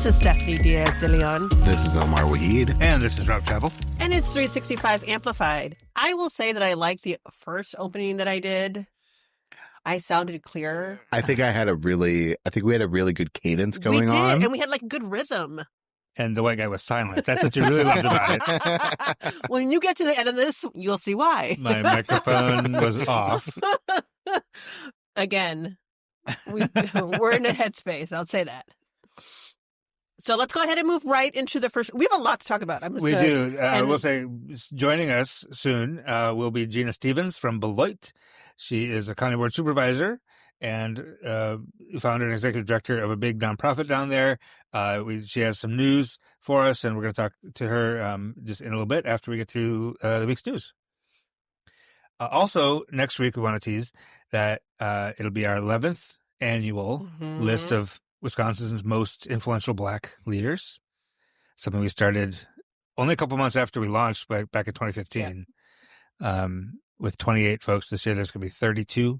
This is Stephanie Diaz de Leon. This is Omar Waheed. And this is Rob Chappell. And it's 365 Amplified. I will say that I like the first opening that I did. I sounded clearer. I think we had a really good cadence going on. We did, and we had like good rhythm. And the white guy was silent. That's what you really loved about it. When you get to the end of this, you'll see why. My microphone was off. Again, we're in a headspace. I'll say that. So let's go ahead and move right into the first. We have a lot to talk about. We do. We'll say joining us soon will be Genia Stevens from Beloit. She is a county board supervisor and founder and executive director of a big nonprofit down there. She has some news for us, and we're going to talk to her just in a little bit after we get through the week's news. Also, next week, we want to tease that it'll be our 11th annual list of Wisconsin's most influential Black leaders, something we started only a couple months after we launched back in 2015 with 28 folks. This year there's going to be 32.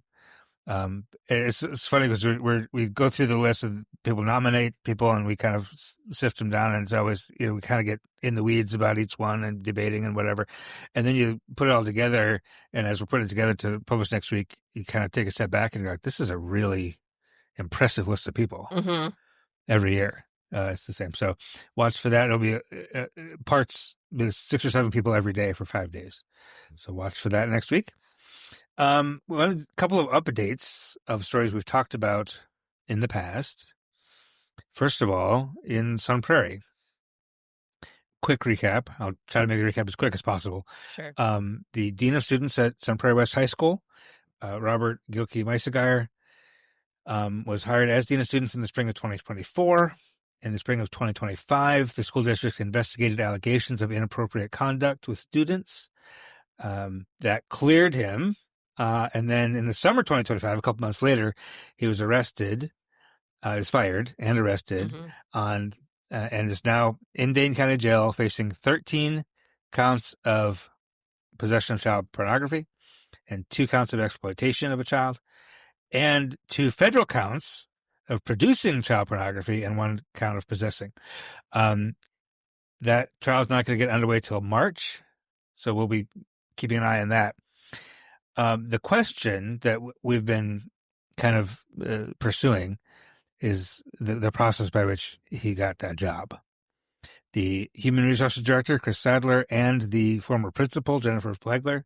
It's funny because we go through the list and people nominate people and we kind of sift them down, and it's always, we kind of get in the weeds about each one and debating and whatever. And then you put it all together, and as we're putting it together to publish next week, you kind of take a step back and you're like, this is a really impressive list of people every year. It's the same. So watch for that. It'll be parts, there's 6 or 7 people every day for 5 days. So watch for that next week. We want a couple of updates of stories we've talked about in the past. First of all, in Sun Prairie. Quick recap. I'll try to make the recap as quick as possible. Sure. The Dean of Students at Sun Prairie West High School, Robert Gilkey-Meissegeyer, was hired as Dean of Students in the spring of 2024. In the spring of 2025, the school district investigated allegations of inappropriate conduct with students. That cleared him. And then in the summer 2025, a couple months later, he was arrested. He was fired and arrested and is now in Dane County Jail facing 13 counts of possession of child pornography and 2 counts of exploitation of a child, and 2 federal counts of producing child pornography and 1 count of possessing. That trial is not going to get underway till March, so we'll be keeping an eye on that. The question that we've been kind of pursuing is the process by which he got that job. The Human Resources Director, Chris Sadler, and the former principal, Jennifer Plegler,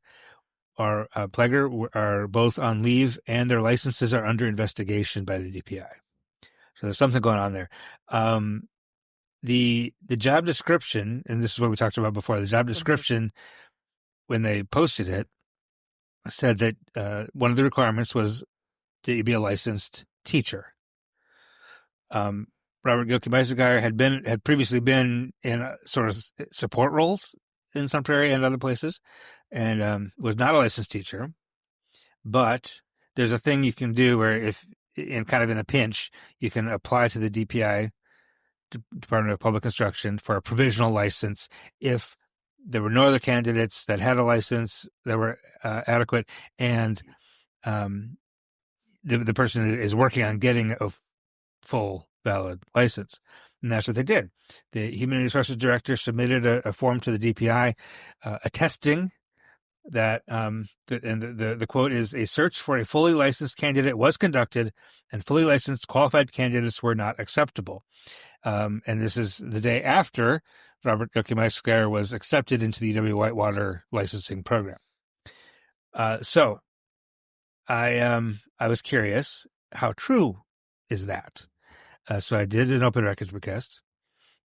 are both on leave, and their licenses are under investigation by the DPI. So there's something going on there. The job description, and this is what we talked about before, the job description, when they posted it, said that one of the requirements was that you be a licensed teacher. Robert Gilkey-Meissegeyer had previously been in sort of support roles in Sun Prairie and other places, and was not a licensed teacher. But there's a thing you can do where if in a pinch, you can apply to the DPI, Department of Public Instruction, for a provisional license if there were no other candidates that had a license that were adequate, and the person is working on getting a full valid license. And that's what they did. The Human Resources Director submitted a form to the DPI attesting that, the quote is, a search for a fully licensed candidate was conducted and fully licensed qualified candidates were not acceptable. And this is the day after Robert Gilkey-Meissegeyer was accepted into the UW Whitewater licensing program. So I was curious, how true is that? So I did an open records request,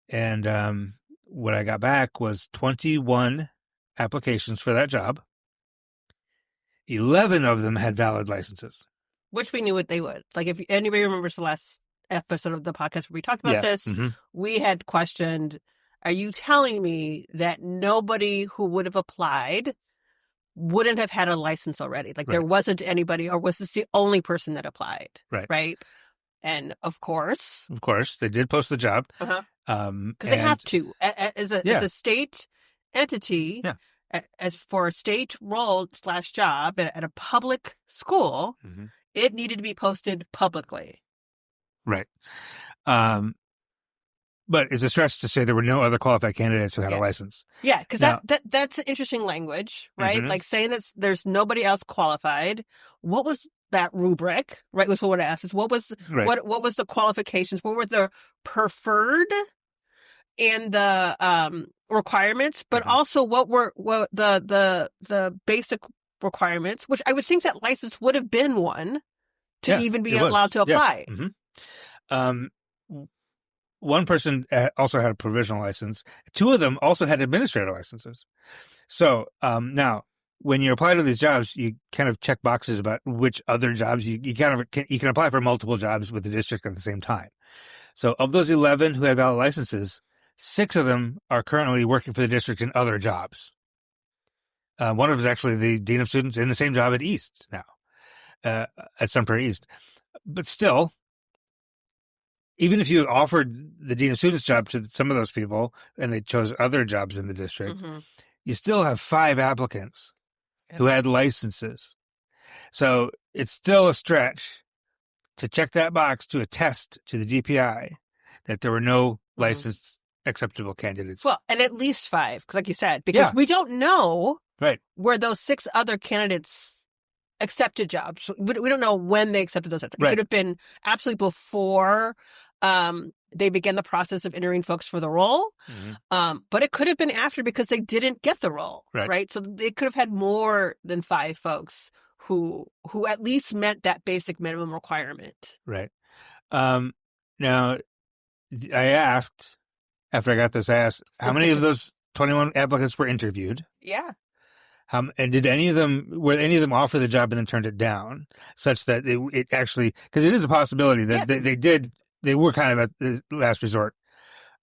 and what I got back was 21 applications for that job. 11 of them had valid licenses. Which we knew what they would. Like, if anybody remembers the last episode of the podcast where we talked about this, we had questioned, are you telling me that nobody who would have applied wouldn't have had a license already? Like, there wasn't anybody, or was this the only person that applied? Right? And of course, they did post the job. Because they have to. As a state entity, as for a state role / job at a public school, it needed to be posted publicly. Right. But it's a stretch to say there were no other qualified candidates who had a license. Yeah, because that's an interesting language, right? Mm-hmm. Like saying that there's nobody else qualified. What was that rubric, right? Was what I asked. Is what was the qualifications? What were the preferred and the requirements? But also what the basic requirements, which I would think that license would have been one to even be allowed to apply. Yeah. Mm-hmm. One person also had a provisional license. Two of them also had administrative licenses. So now, when you apply to these jobs, you kind of check boxes about which other jobs you can apply for multiple jobs with the district at the same time. So of those 11 who had valid licenses, 6 of them are currently working for the district in other jobs. One of them is actually the dean of students in the same job at East now, at Sun Prairie East. But still, even if you offered the dean of students job to some of those people and they chose other jobs in the district, you still have 5 applicants who had licenses. So it's still a stretch to check that box to attest to the DPI that there were no licensed acceptable candidates. Well, and at least 5, like you said, because we don't know where those 6 other candidates accepted jobs. We don't know when they accepted those. It could have been absolutely before they began the process of entering folks for the role. But it could have been after because they didn't get the role. Right. So they could have had more than 5 folks who at least met that basic minimum requirement. Right. Now, I asked, after I got this, how many of those 21 applicants were interviewed? Yeah. And were any of them offered the job and then turned it down, such that it actually, because it is a possibility that they were kind of at the last resort.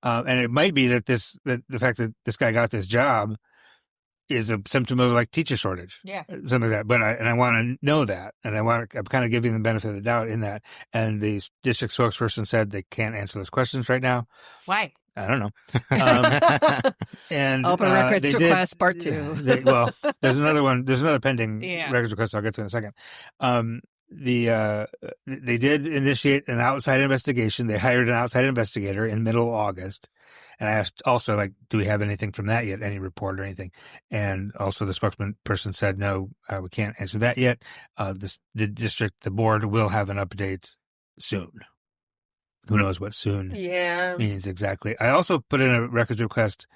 And it might be that the fact that this guy got this job is a symptom of like teacher shortage. Yeah. Something like that. But I want to know that. And I'm kind of giving them the benefit of the doubt in that. And the district spokesperson said they can't answer those questions right now. Why? I don't know. And open records request part 2. There's another one. There's another pending records request I'll get to in a second. They did initiate an outside investigation. They hired an outside investigator in middle August. And I asked also, like, do we have anything from that yet? Any report or anything? And also the spokesman person said, no, we can't answer that yet. The board will have an update soon. Who knows what soon means exactly. I also put in a records request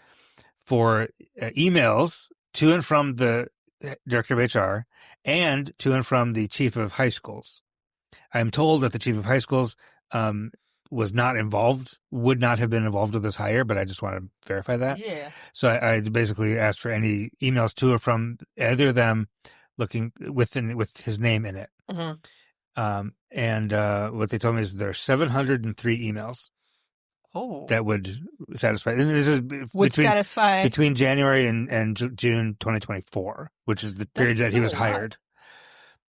for emails to and from the director of HR and to and from the chief of high schools. I'm told that the chief of high schools was not involved, would not have been involved with this hire, but I just want to verify that. Yeah. So I basically asked for any emails to or from either of them looking with his name in it. And what they told me is there are 703 emails that would satisfy. And this is between January and June 2024, which is the period that he was hired.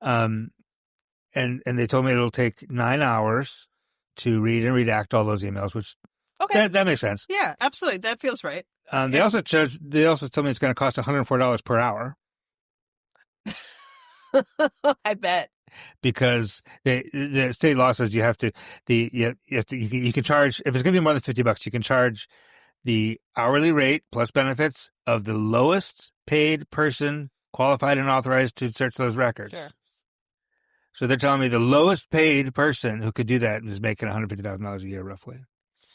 And they told me it'll take 9 hours to read and redact all those emails, which that makes sense. Yeah, absolutely. That feels right. They also told me it's going to cost $104 per hour. I bet. Because the state law says you can charge, if it's going to be more than $50, you can charge the hourly rate plus benefits of the lowest paid person qualified and authorized to search those records. Sure. So they're telling me the lowest paid person who could do that is making $150,000 a year, roughly.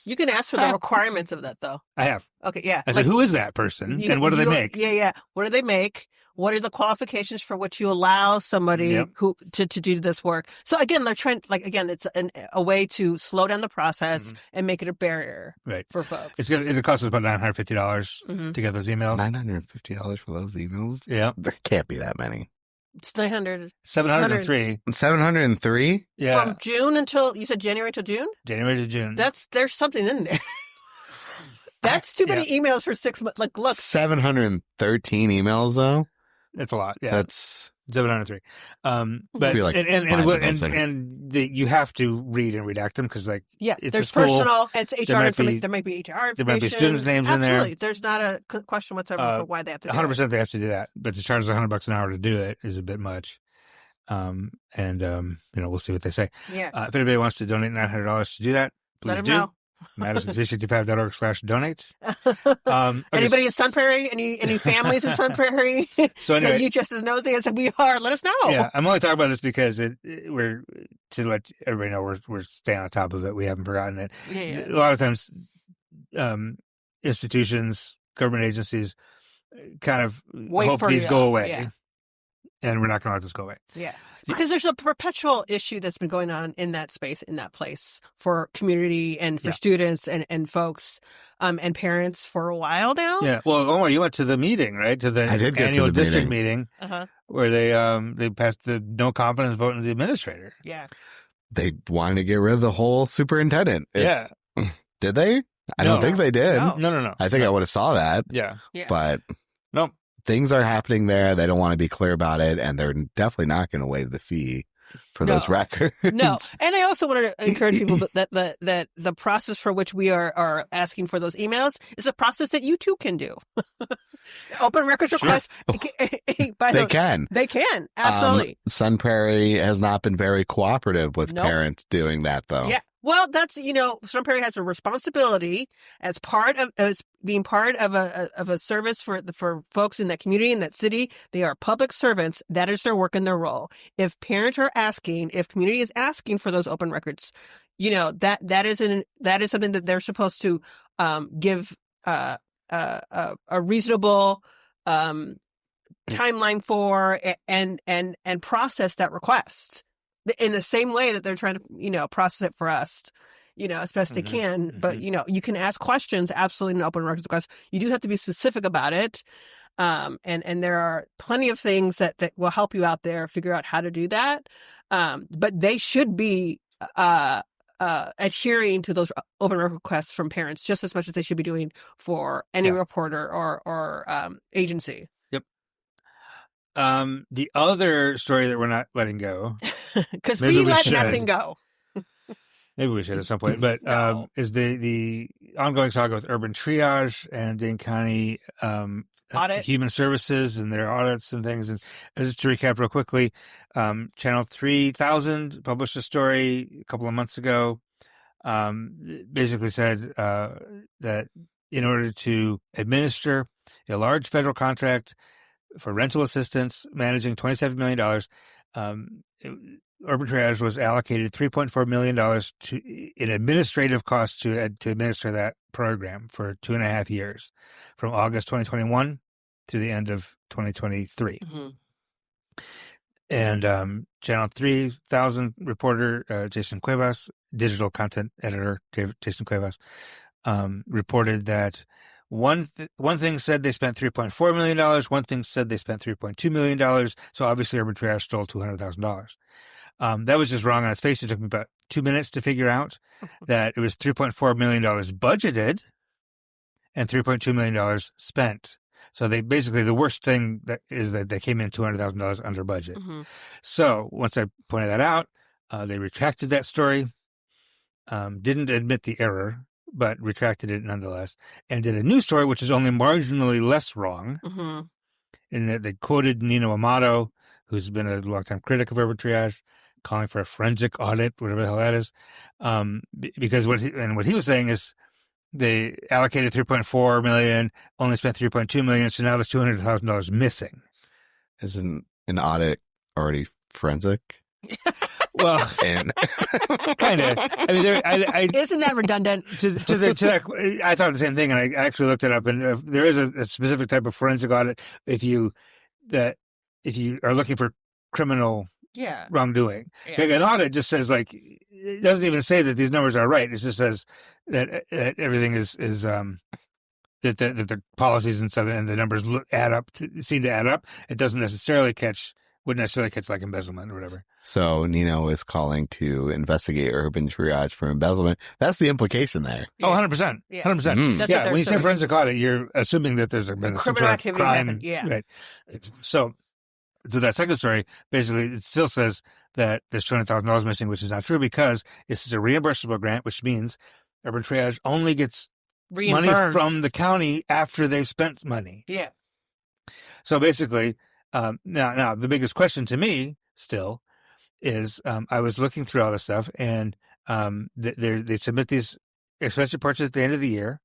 You can ask for the requirements of that, though. I have. Okay, yeah. I said, who is that person, and what do they make? Yeah. What do they make? What are the qualifications for which you allow somebody who to do this work? So again, they're trying, it's a way to slow down the process and make it a barrier for folks. It'll cost us about $950 to get those emails. $950 for those emails? Yeah. There can't be that many. It's 900. 703. 703? Yeah. From June until, you said January to June? January to June. There's something in there. That's too many emails for 6 months. Like, look. 713 emails, though? That's a lot. Yeah. That's 703. But like you have to read and redact them because it's there's school. Personal. It's HR information. There might be HR information. There might be students' names in there. Absolutely. There's not a question whatsoever for why they have to do 100% they have to do that, but to charge $100 an hour to do it is a bit much. We'll see what they say. Yeah. If anybody wants to donate $900 to do that, please do. Know. MadisonStreet65.org/donate. Anybody in Sun Prairie? Any families in Sun Prairie? So anyway, that you just as nosy as we are? Let us know. Yeah, I'm only talking about this because we're to let everybody know we're staying on top of it. We haven't forgotten it. Yeah. A lot of times, institutions, government agencies, kind of hope these go away, and we're not going to let this go away. Yeah. Because there's a perpetual issue that's been going on in that space, in that place for community and for students and folks and parents for a while now. Yeah. Well, Omar, you went to the meeting, right? To the annual district meeting where they passed the no confidence vote in the administrator. Yeah. They wanted to get rid of the whole superintendent. Did they? I don't think they did. No. I think I would have saw that. Yeah. But no. Things are happening there. They don't want to be clear about it, and they're definitely not going to waive the fee for those records. No. And I also wanted to encourage people that the process for which we are asking for those emails is a process that you too can do. Open records requests. They can. They can. Absolutely. Sun Prairie has not been very cooperative with parents doing that, though. Yeah. Well, that's, Sun Prairie has a responsibility as being part of a service for folks in that community, in that city. They are public servants. That is their work and their role. If community is asking for those open records, that is something that they're supposed to give a reasonable timeline for and process that request in the same way that they're trying to, process it for us, as best they can. But, you can ask questions absolutely in an open records request. You do have to be specific about it. And there are plenty of things that will help you out there figure out how to do that. But they should be adhering to those open record requests from parents just as much as they should be doing for any reporter or agency. Yep. The other story that we're not letting go, because we let nothing go. Maybe we should at some point, but is the ongoing saga with urban triage and Dane County audit human services and their audits and things. And just to recap real quickly, Channel 3000 published a story a couple of months ago. Basically said that in order to administer a large federal contract for rental assistance managing $27 million, Urban Triage was allocated $3.4 million in administrative costs to administer that program for 2.5 years, from August 2021 through the end of 2023. Mm-hmm. And Channel 3000 reporter Jason Cuevas, digital content editor Jason Cuevas, reported that one thing said they spent $3.4 million. One thing said they spent $3.2 million. So obviously Urban Triage stole $200,000. That was just wrong on its face. It took me about 2 minutes to figure out that it was $3.4 million budgeted and $3.2 million spent. So they basically, the worst thing is that they came in $200,000 under budget. Mm-hmm. So once I pointed that out, they retracted that story, didn't admit the error, but retracted it nonetheless, and did a new story, which is only marginally less wrong, mm-hmm. in that they quoted Nino Amato, who's been a longtime critic of Urban Triage, calling for a forensic audit, whatever the hell that is, because what he was saying is they allocated $3.4 million, only spent $3.2 million, so now there's $200,000 missing. Isn't an audit already forensic? Well, kind of. I mean, isn't that redundant? To that, I thought the same thing, and I actually looked it up. And there is a specific type of forensic audit if you are looking for criminal wrongdoing. Yeah. Like an audit just says, like, it doesn't even say that these numbers are right. It just says that everything is that the policies and stuff and the numbers seem to add up. It doesn't necessarily wouldn't necessarily catch like embezzlement or whatever. So Nino is calling to investigate Urban Triage for embezzlement. That's the implication there. Yeah. Oh, 100%. 100%. Mm. Yeah, when you say forensic audit, you're assuming that there's been criminal activity happened. Yeah. Right. So that second story, basically, it still says that there's $200,000 missing, which is not true because it's a reimbursable grant, which means Urban Triage only gets money from the county after they've spent money. Yes. So basically, now the biggest question to me still is, I was looking through all this stuff, and they submit these expense reports at the end of the year,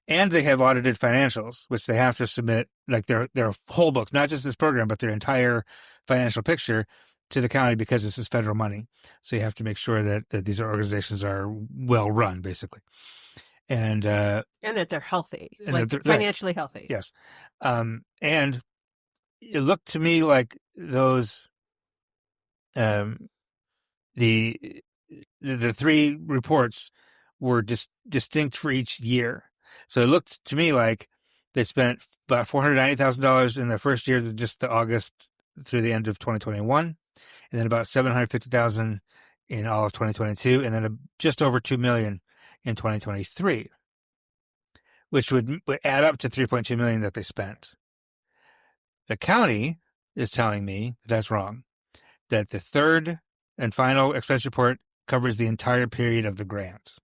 and they have audited financials, which they have to submit, like their whole books, not just this program, but their entire financial picture to the county, because this is federal money. So you have to make sure that these organizations are well run, basically. And that they're healthy, and like they're financially healthy. Yes. And it looked to me like those, the three reports were distinct for each year. So it looked to me like they spent about $490,000 in the first year, just the August through the end of 2021, and then about $750,000 in all of 2022, and then just over $2 million in 2023, which would add up to $3.2 million that they spent. The county is telling me that's wrong, that the third and final expense report covers the entire period of the grant,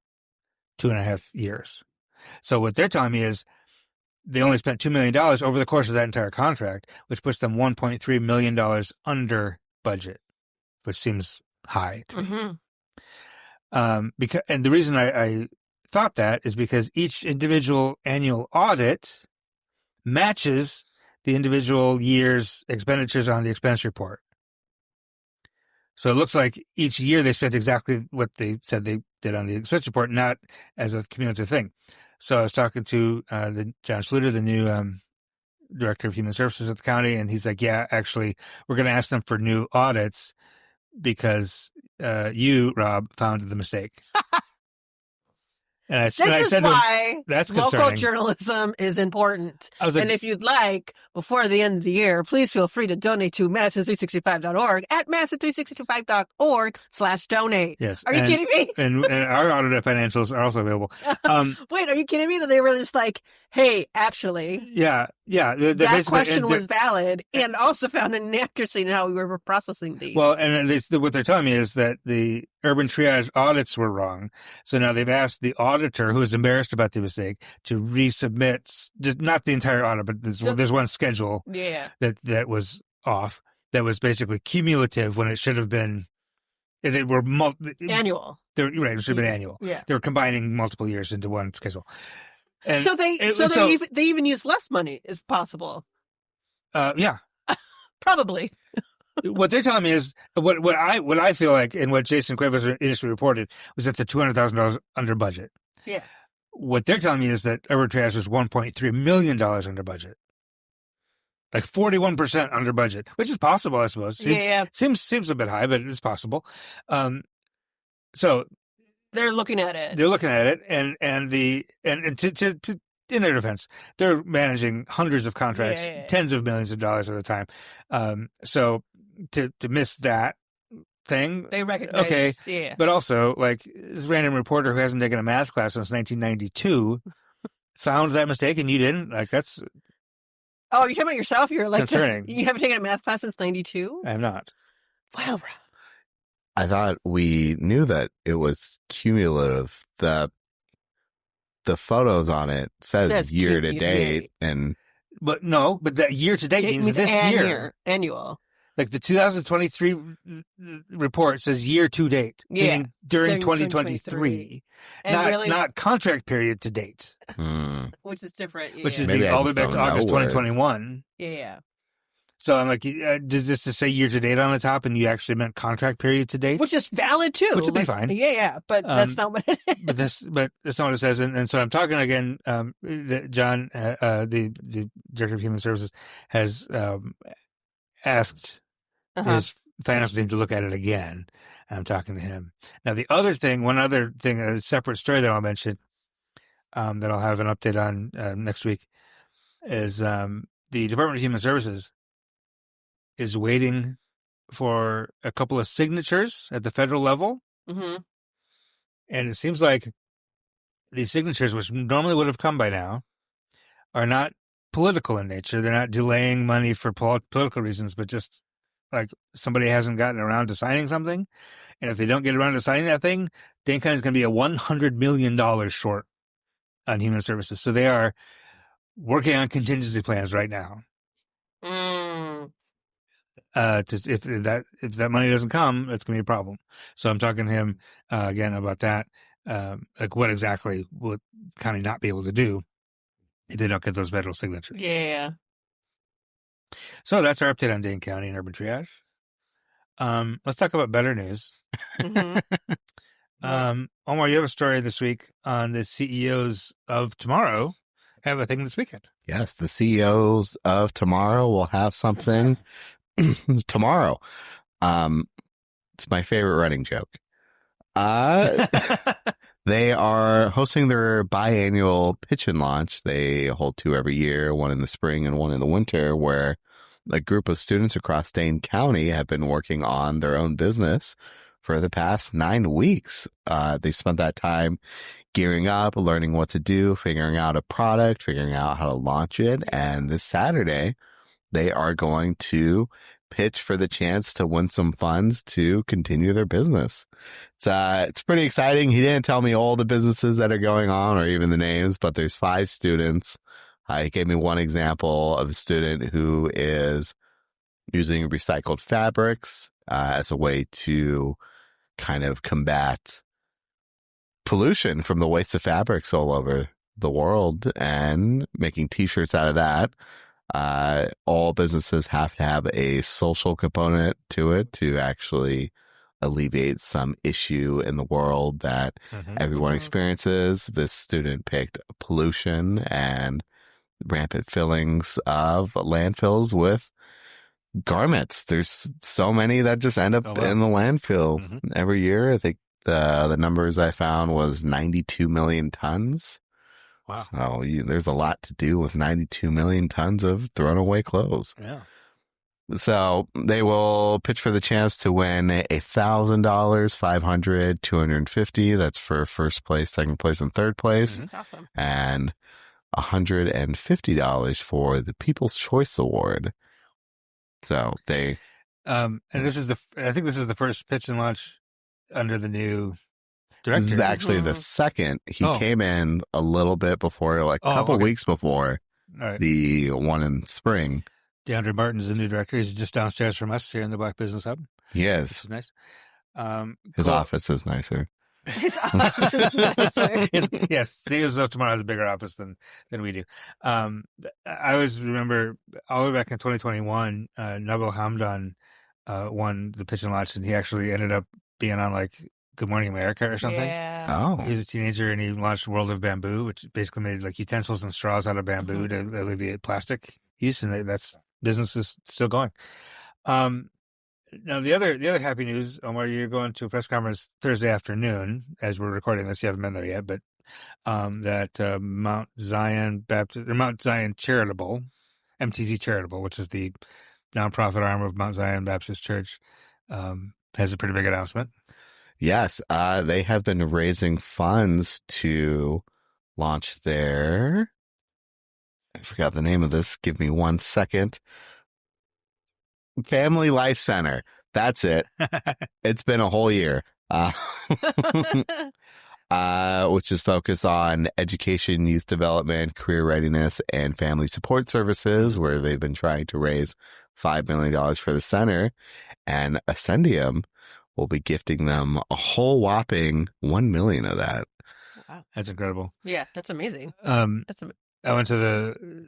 2.5 years. So what they're telling me is they only spent $2 million over the course of that entire contract, which puts them $1.3 million under budget, which seems high to me. And the reason I thought that is because each individual annual audit matches the individual year's expenditures on the expense report. So it looks like each year they spent exactly what they said they did on the expense report, not as a cumulative thing. So I was talking to John Schluter, the new director of human services at the county, and he's like, yeah, actually, we're going to ask them for new audits because you, Rob, found the mistake. And I said why that's local concerning. Journalism is important. I was like, and if you'd like, before the end of the year, please feel free to donate to Madison365.org at Madison365.org/donate. Yes. Are you kidding me? and our audited financials are also available. Wait, are you kidding me that they were just like, hey, actually, yeah. That question was valid and also found an inaccuracy in how we were processing these. Well, and what they're telling me is that the urban triage audits were wrong. So now they've asked the auditor, who is embarrassed about the mistake, to resubmit, just not the entire audit, but there's one schedule that was off, that was basically cumulative when it should have been, they were annual. It should have been annual. Yeah. They were combining multiple years into one schedule. And so they even use less money, is possible. Yeah. Probably. What they're telling me is what I feel like, and what Jason Cuevas initially reported, was that the $200,000 under budget. Yeah. What they're telling me is that urban triage was $1.3 million under budget, like 41% under budget, which is possible, I suppose. Seems a bit high, but it's possible. So they're looking at it. and to in their defense, they're managing hundreds of contracts, tens of millions of dollars at a time. So to miss that thing, they recognize. Okay, but also, like, this random reporter who hasn't taken a math class since 1992 found that mistake, and you didn't. Like, that's. Oh, you're talking about yourself? You're like concerning. You haven't taken a math class since 92? I have not. Wow. I thought we knew that it was cumulative. The photos on it says year to date, but that year to date means this year. Annual. Like the 2023 report says year to date, meaning during 2023, not contract period to date, which is different. Which is all the way back to August 2021. Yeah. So I'm like, does this just say year to date on the top, and you actually meant contract period to date, which is valid too, which would be fine. Yeah, but that's not what it is. But that's not what it says. And so I'm talking again. John, the director of human services, has asked his financial team to look at it again. And I'm talking to him now. One other thing, a separate story that I'll mention, that I'll have an update on next week, is the Department of Human Services is waiting for a couple of signatures at the federal level. Mm-hmm. And it seems like these signatures, which normally would have come by now, are not political in nature. They're not delaying money for political reasons, but just like somebody hasn't gotten around to signing something. And if they don't get around to signing that thing, Dane County is going to be a $100 million short on human services. So they are working on contingency plans right now. If that money doesn't come, it's going to be a problem. So I'm talking to him again about that. like what exactly would county not be able to do if they don't get those federal signatures. Yeah. So that's our update on Dane County and Urban Triage. Let's talk about better news. Omar, you have a story this week on the CEOs of tomorrow have a thing this weekend. Yes, the CEOs of tomorrow will have something tomorrow. It's my favorite running joke. They are hosting their biannual pitch and launch. They hold 2 every year, one in the spring and one in the winter, where a group of students across Dane County have been working on their own business for the past 9 weeks. They spent that time gearing up, learning what to do, figuring out a product, figuring out how to launch it. And this Saturday, they are going to pitch for the chance to win some funds to continue their business. It's pretty exciting. He didn't tell me all the businesses that are going on or even the names, but there's 5 students. He gave me one example of a student who is using recycled fabrics as a way to kind of combat pollution from the waste of fabrics all over the world and making t-shirts out of that. All businesses have to have a social component to it to actually alleviate some issue in the world that everyone experiences. This student picked pollution and rampant fillings of landfills with garments. There's so many that just end up in the landfill every year. I think the numbers I found was 92 million tons. Wow. So there's a lot to do with 92 million tons of thrown away clothes. Yeah. So they will pitch for the chance to win $1,000, $500, $250. That's for first place, second place, and third place. That's awesome. And $150 for the People's Choice Award. So they, and I think this is the first pitch and launch under the new director. This is actually the second. He came in a little bit before, like a couple weeks before the one in spring. DeAndre Martin's the new director. He's just downstairs from us here in the Black Business Hub. He is. Which is nice. His office is nicer. His office is nicer. Yes, CEOs of Tomorrow has a bigger office than we do. I always remember all the way back in 2021, Nabil Hamdan won the pitch and launch, and he actually ended up being on like Good Morning America or something. Yeah. Oh. He was a teenager and he launched World of Bamboo, which basically made like utensils and straws out of bamboo to alleviate plastic use, and that's business is still going. Now the other happy news, Omar, you're going to a press conference Thursday afternoon as we're recording this. You haven't been there yet, but that Mount Zion Baptist or Mount Zion Charitable, MTZ Charitable, which is the nonprofit arm of Mount Zion Baptist Church, has a pretty big announcement. Yes, they have been raising funds to launch their, I forgot the name of this. Give me 1 second. Family Life Center. That's it. It's been a whole year. Which is focused on education, youth development, career readiness, and family support services, where they've been trying to raise $5 million for the center. And Ascendium will be gifting them a whole whopping $1 million of that. Wow. That's incredible. Yeah, that's amazing. I went to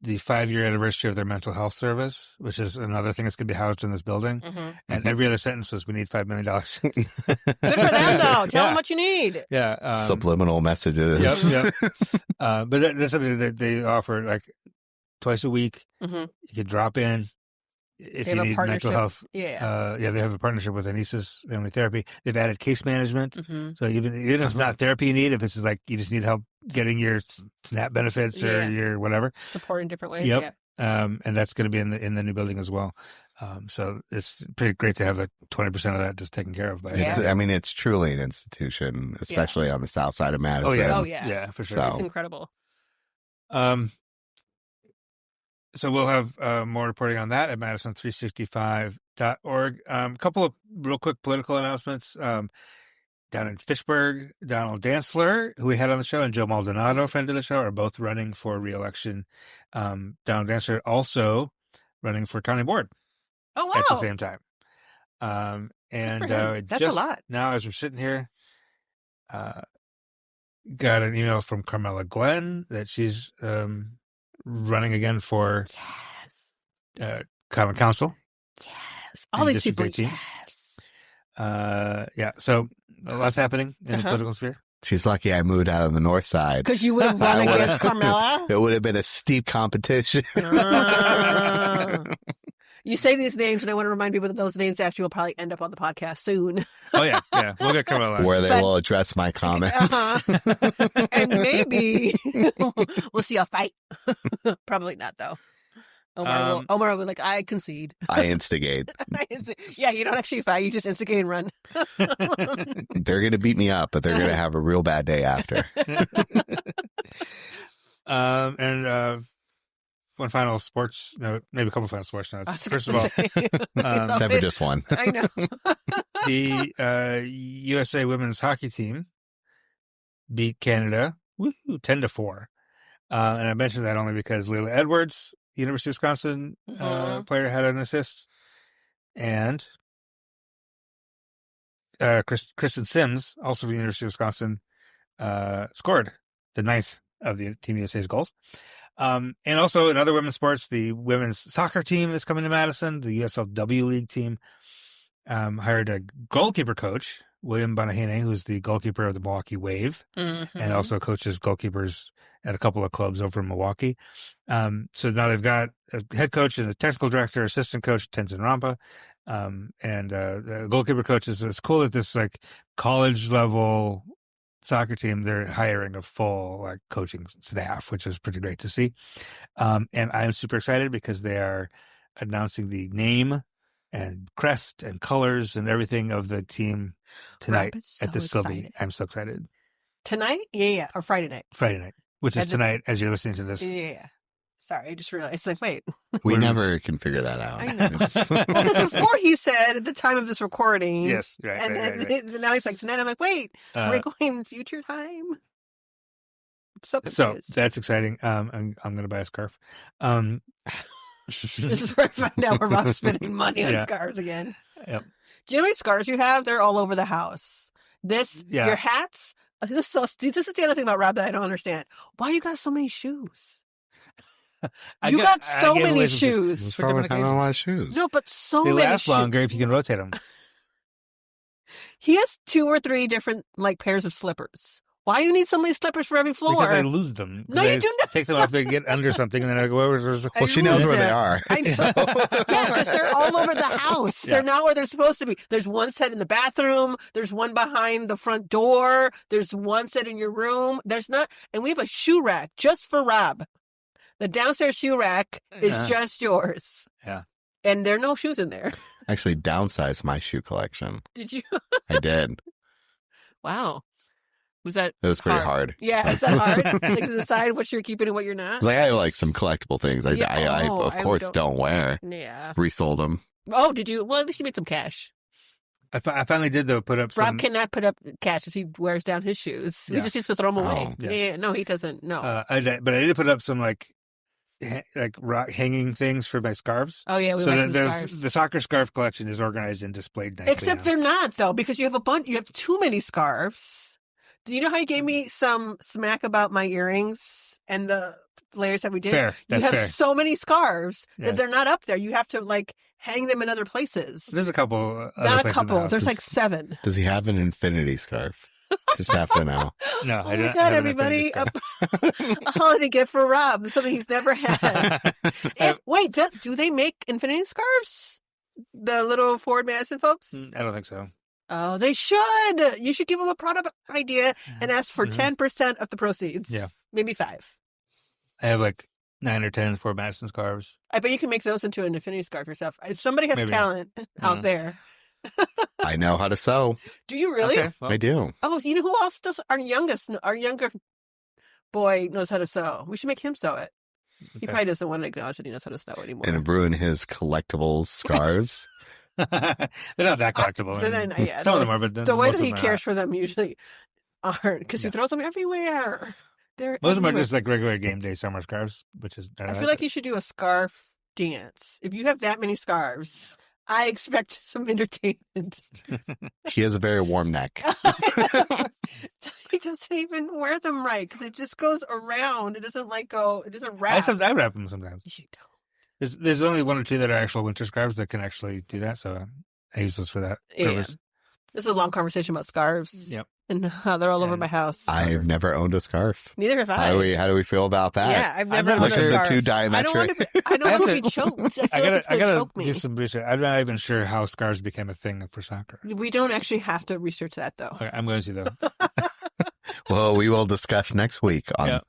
the 5-year anniversary of their mental health service, which is another thing that's going to be housed in this building. And every other sentence was, we need $5 million. Good for them, though. Tell them what you need. Yeah. Subliminal messages. Yep. But that's something that they offer like twice a week. You can drop in if you need mental health. Yeah. They have a partnership with Anesis Family Therapy. They've added case management. So even if it's not therapy you need, if it's like you just need help getting your SNAP benefits or your whatever. Support in different ways. Yep. Yeah. And that's going to be in the new building as well. So it's pretty great to have 20% of that just taken care of by. I mean, it's truly an institution, especially on the south side of Madison. Oh yeah. Yeah, for sure. It's incredible. So we'll have more reporting on that at Madison365.org. A couple of real quick political announcements. Down in Fitchburg, Donald Dantzler, who we had on the show, and Joe Maldonado, friend of the show, are both running for re-election. Donald Dantzler also running for county board. Oh, wow. At the same time. And that's just a lot. Now, as we're sitting here, got an email from Carmela Glenn that she's running again for Common Council. Yes. All these people. 18. Yes. So a lot's happening in the political sphere. She's lucky I moved out on the north side. Because you would have run against Carmela? It would have been a steep competition. You say these names, and I want to remind people that those names actually will probably end up on the podcast soon. Oh, yeah. We'll get Carmela. Where they will address my comments. And maybe we'll see a fight. Probably not, though. Omar will be like, I concede. I instigate. Yeah, you don't actually fight. You just instigate and run. They're going to beat me up, but they're going to have a real bad day after. One final sports note, maybe a couple final sports notes. First of all, it's never just one. I know. The USA women's hockey team beat Canada 10-4. And I mentioned that only because Layla Edwards, University of Wisconsin player, had an assist. And Kristen Sims, also from the University of Wisconsin, scored the 9th of the Team USA's goals. And also in other women's sports, the women's soccer team that's coming to Madison, the USLW League team, hired a goalkeeper coach, William Bonahene, who's the goalkeeper of the Milwaukee Wave, and also coaches goalkeepers at a couple of clubs over in Milwaukee. So now they've got a head coach and a technical director, assistant coach, Tenzin Rampa, and the goalkeeper coach it's cool that this like college level soccer team, they're hiring a full coaching staff, which is pretty great to see. And I'm super excited because they are announcing the name and crest and colors and everything of the team tonight at the Sylvie. I'm so excited. Tonight? Yeah. Or Friday night. Friday night, which is tonight as you're listening to this. Yeah. Sorry, I just realized. It's like, wait. We never can figure that out. I know. Well, before he said at the time of this recording. Yes, right. And right. now he's like, tonight. I'm like, wait, are we going future time? I'm so confused. So that's exciting. I'm going to buy a scarf. This is where I find out we're about spending money on scarves again. Yep. Do you know how many scarves you have? They're all over the house. Your hats. This is the other thing about Rob that I don't understand. Why you got so many shoes? You got so many shoes. For different occasions. A lot of shoes. No, but they many last longer if you can rotate them. He has 2 or 3 different pairs of slippers. Why you need so many slippers for every floor? Because I lose them. No, you do not. Take them off, they get under something, and then I go, well, she knows where they are. Yeah, because they're all over the house. They're not where they're supposed to be. There's one set in the bathroom. There's one behind the front door. There's one set in your room. And we have a shoe rack just for Rob. The downstairs shoe rack is just yours. Yeah. And there are no shoes in there. Actually downsized my shoe collection. Did you? I did. Wow. Was that It was pretty hard. Yeah, is that hard? To decide what you're keeping and what you're not? I have some collectible things I of course don't wear. Yeah. Resold them. Oh, did you? Well, at least you made some cash. I finally did, though, put up some... Rob cannot put up cash as he wears down his shoes. He just used to throw them away. Yeah. No, he doesn't. No. But I did put up some, rock hanging things for my scarves. Oh, yeah. The soccer scarf collection is organized and displayed nicely. Except they're not, though, because you have too many scarves. Do you know how you gave me some smack about my earrings and the layers that we did? Fair. You have so many scarves that they're not up there. You have to hang them in other places. There's a couple. Not a couple. There's 7. Does he have an infinity scarf? Just have to know. No, I don't. Oh my God, everybody! A holiday gift for Rob, something he's never had. Do they make infinity scarves? The little Ford Madison folks? I don't think so. Oh, they should. You should give them a product idea and ask for 10% of the proceeds. Yeah. Maybe 5. I have 9 or 10 Ford Madison scarves. I bet you can make those into an infinity scarf yourself. If somebody has talent out there. I know how to sew. Do you really? Okay, I do. Oh, you know who else does? Our younger boy knows how to sew. We should make him sew it. Okay. He probably doesn't want to acknowledge that he knows how to sew anymore. And ruin his collectibles scarves. They're not that collectible. Some of them are, but the way that he cares for them usually aren't, because he throws them everywhere. Most of them are just regular game day summer scarves, which is. I feel like you should do a scarf dance. If you have that many scarves, I expect some entertainment. He has a very warm neck. He doesn't even wear them right because it just goes around. It doesn't it doesn't wrap. I wrap them sometimes. You don't. There's only one or two that are actual winter scarves that can actually do that, so I use those for that purpose. This is a long conversation about scarves. Yep. And how they're all over my house. I've never owned a scarf. Neither have I. How do we feel about that? Yeah, I've never owned a scarf. Look at the two diametric. I don't want to be choked. I gotta do some research. I'm not even sure how scarves became a thing for soccer. We don't actually have to research that, though. Okay, I'm going to, though. Well, we will discuss next week on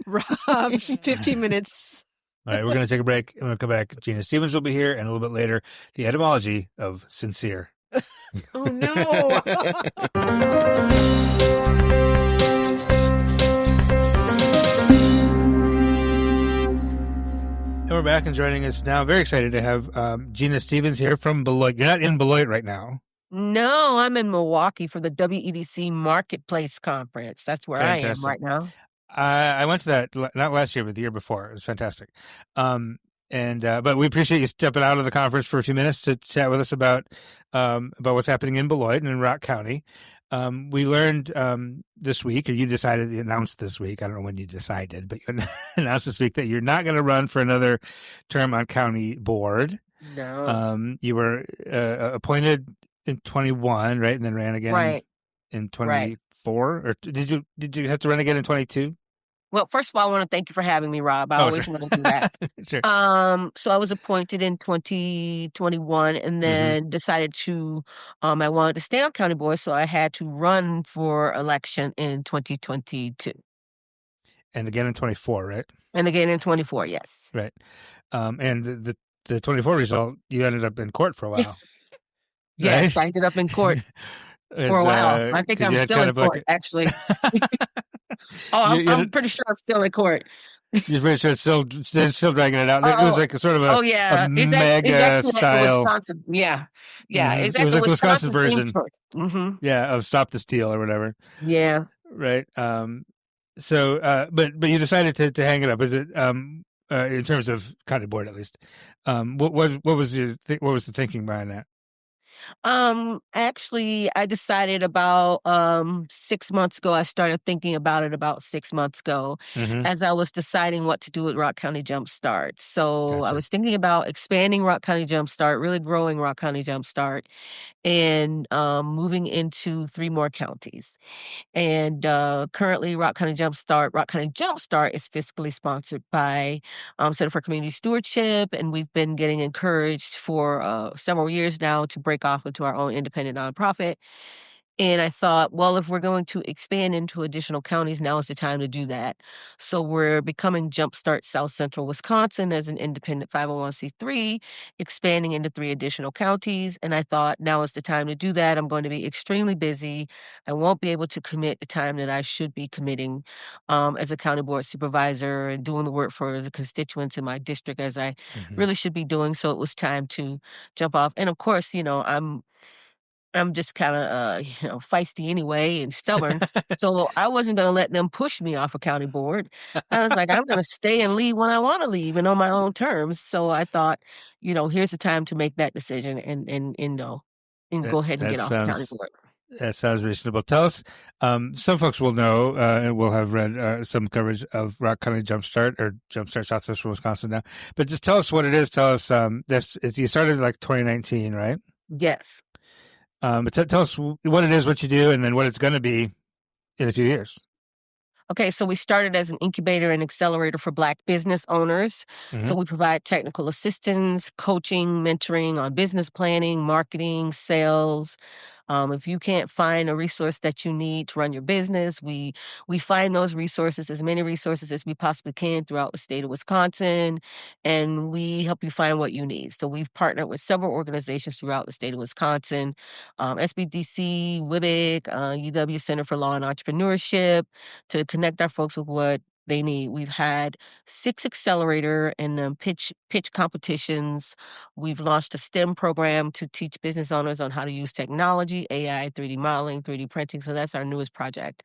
Rob's 15 minutes. All right, we're going to take a break, and we'll come back. Genia Stevens will be here, and a little bit later, the etymology of sincere. Oh, no. And we're back, and joining us now, very excited to have Genia Stevens here from Beloit. You're not in Beloit right now. No, I'm in Milwaukee for the WEDC Marketplace Conference. That's where Fantastic. I am right now. I went to that, not last year, but the year before. It was fantastic. But we appreciate you stepping out of the conference for a few minutes to chat with us about what's happening in Beloit and in Rock County. We learned this week, or you announced this week, I don't know when you decided, but you announced this week that you're not going to run for another term on county board. No. You were appointed in 21, right? And then ran again in 24? Or did you have to run again in 22? Well, first of all, I want to thank you for having me, Rob. I always want to do that. Sure. So I was appointed in 2021 and then decided to, I wanted to stay on county board, so I had to run for election in 2022. And again in 24, right? And again in 24, yes. Right. And the 24 result, you ended up in court for a while. Yes, right? I ended up in court for a while. I think I'm still in court, actually. I'm pretty sure I'm still in court. You're pretty sure it's still dragging it out. It was like a sort of a mega style. Wisconsin. Yeah. Exactly. It was like the Wisconsin version. Mm-hmm. Yeah, of Stop the Steal or whatever. Yeah. Right. So, but you decided to hang it up. Is it in terms of county board at least? What was the thinking behind that? Actually, I decided about 6 months ago. I started thinking about it about 6 months ago as I was deciding what to do with Rock County JumpStart. So Gotcha. I was thinking about expanding Rock County JumpStart, really growing Rock County JumpStart, and moving into 3 more counties. And currently, Rock County JumpStart is fiscally sponsored by Center for Community Stewardship, and we've been getting encouraged for several years now to break off into our own independent nonprofit. And I thought, well, if we're going to expand into additional counties, now is the time to do that. So we're becoming JumpStart South Central Wisconsin as an independent 501c3, expanding into 3 additional counties. And I thought, now is the time to do that. I'm going to be extremely busy. I won't be able to commit the time that I should be committing as a county board supervisor and doing the work for the constituents in my district as I really should be doing. So it was time to jump off. And of course, I'm just kind of, feisty anyway and stubborn. So I wasn't going to let them push me off a county board. I was like, I'm going to stay and leave when I want to leave and on my own terms. So I thought, here's the time to make that decision and go ahead and get off the county board. That sounds reasonable. Tell us, some folks will know and will have read some coverage of Rock County JumpStart or JumpStart South Central Wisconsin now. But just tell us what it is. Tell us, you started like 2019, right? Yes. But tell us what it is, what you do, and then what it's going to be in a few years. Okay, so we started as an incubator and accelerator for Black business owners. So we provide technical assistance, coaching, mentoring on business planning, marketing, sales. If you can't find a resource that you need to run your business, we find those resources, as many resources as we possibly can throughout the state of Wisconsin, and we help you find what you need. So we've partnered with several organizations throughout the state of Wisconsin, SBDC, WIBIC, UW Center for Law and Entrepreneurship, to connect our folks with what they need. We've had 6 accelerator and pitch competitions. We've launched a STEM program to teach business owners on how to use technology, AI, 3D modeling, 3D printing. So that's our newest project.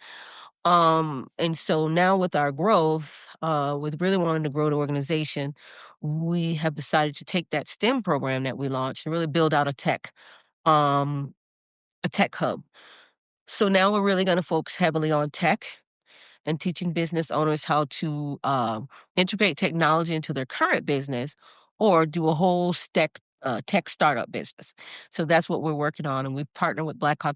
And so now with our growth, with really wanting to grow the organization, we have decided to take that STEM program that we launched and really build out um, a tech hub. So now we're really going to focus heavily on tech and teaching business owners how to integrate technology into their current business or do a whole tech startup business. So that's what we're working on. And we've partnered with Blackhawk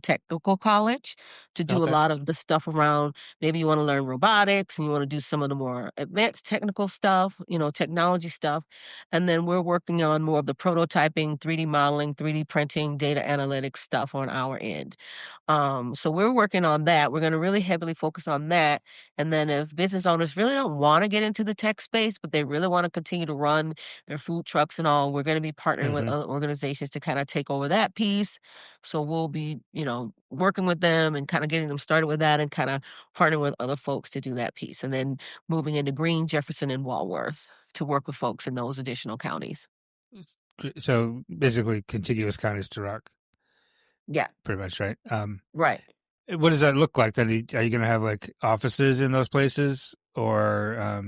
Technical College to do a lot of the stuff around maybe you want to learn robotics and you want to do some of the more advanced technical stuff, technology stuff. And then we're working on more of the prototyping, 3D modeling, 3D printing, data analytics stuff on our end. So we're working on that. We're going to really heavily focus on that. And then if business owners really don't want to get into the tech space, but they really want to continue to run their food trucks and all, we're going to be partnering with other organizations to kind of take over that piece. So we'll be, working with them and kind of getting them started with that and kind of partnering with other folks to do that piece. And then moving into Greene, Jefferson, and Walworth to work with folks in those additional counties. So basically contiguous counties to Rock. Yeah. Pretty much, right? Right. What does that look like? Then are you going to have like offices in those places, or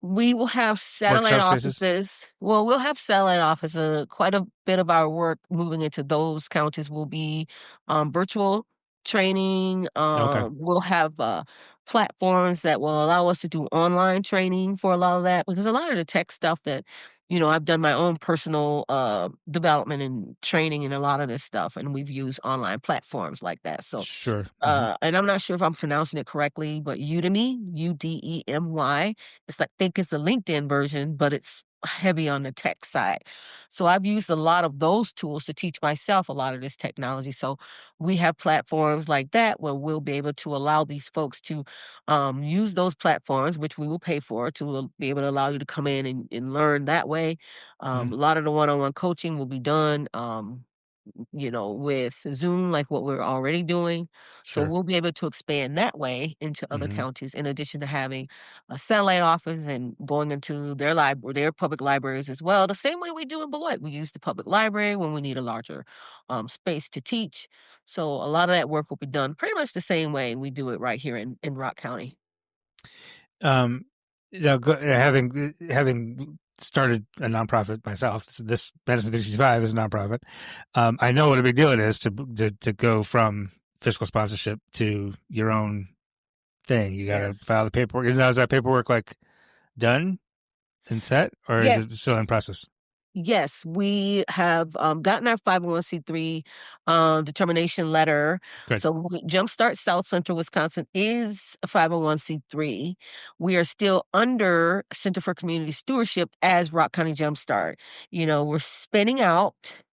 we will have satellite offices. Well, we'll have satellite offices. Quite a bit of our work moving into those counties will be virtual training. We'll have platforms that will allow us to do online training for a lot of that, because a lot of the tech stuff that I've done my own personal development and training in a lot of this stuff, and we've used online platforms like that. So, sure. And I'm not sure if I'm pronouncing it correctly, but Udemy, Udemy, I think it's the LinkedIn version, but it's heavy on the tech side. So I've used a lot of those tools to teach myself a lot of this technology. So we have platforms like that where we'll be able to allow these folks to use those platforms, which we will pay for, to be able to allow you to come in and learn that way. A lot of the one-on-one coaching will be done with Zoom, like what we're already doing. So we'll be able to expand that way into other counties, in addition to having a satellite office and going into their public libraries as well. The same way we do in Beloit. We use the public library when we need a larger space to teach. So a lot of that work will be done pretty much the same way we do it right here in Rock County. Having started a nonprofit myself, this Medicine 365 is a nonprofit. I know what a big deal it is to go from fiscal sponsorship to your own thing. You got to file the paperwork. Is that paperwork like done and set, or is it still in process? Yes, we have gotten our 501c3 determination letter. Good. So JumpStart South Central Wisconsin is a 501c3. We are still under Center for Community Stewardship as Rock County JumpStart. We're spinning out.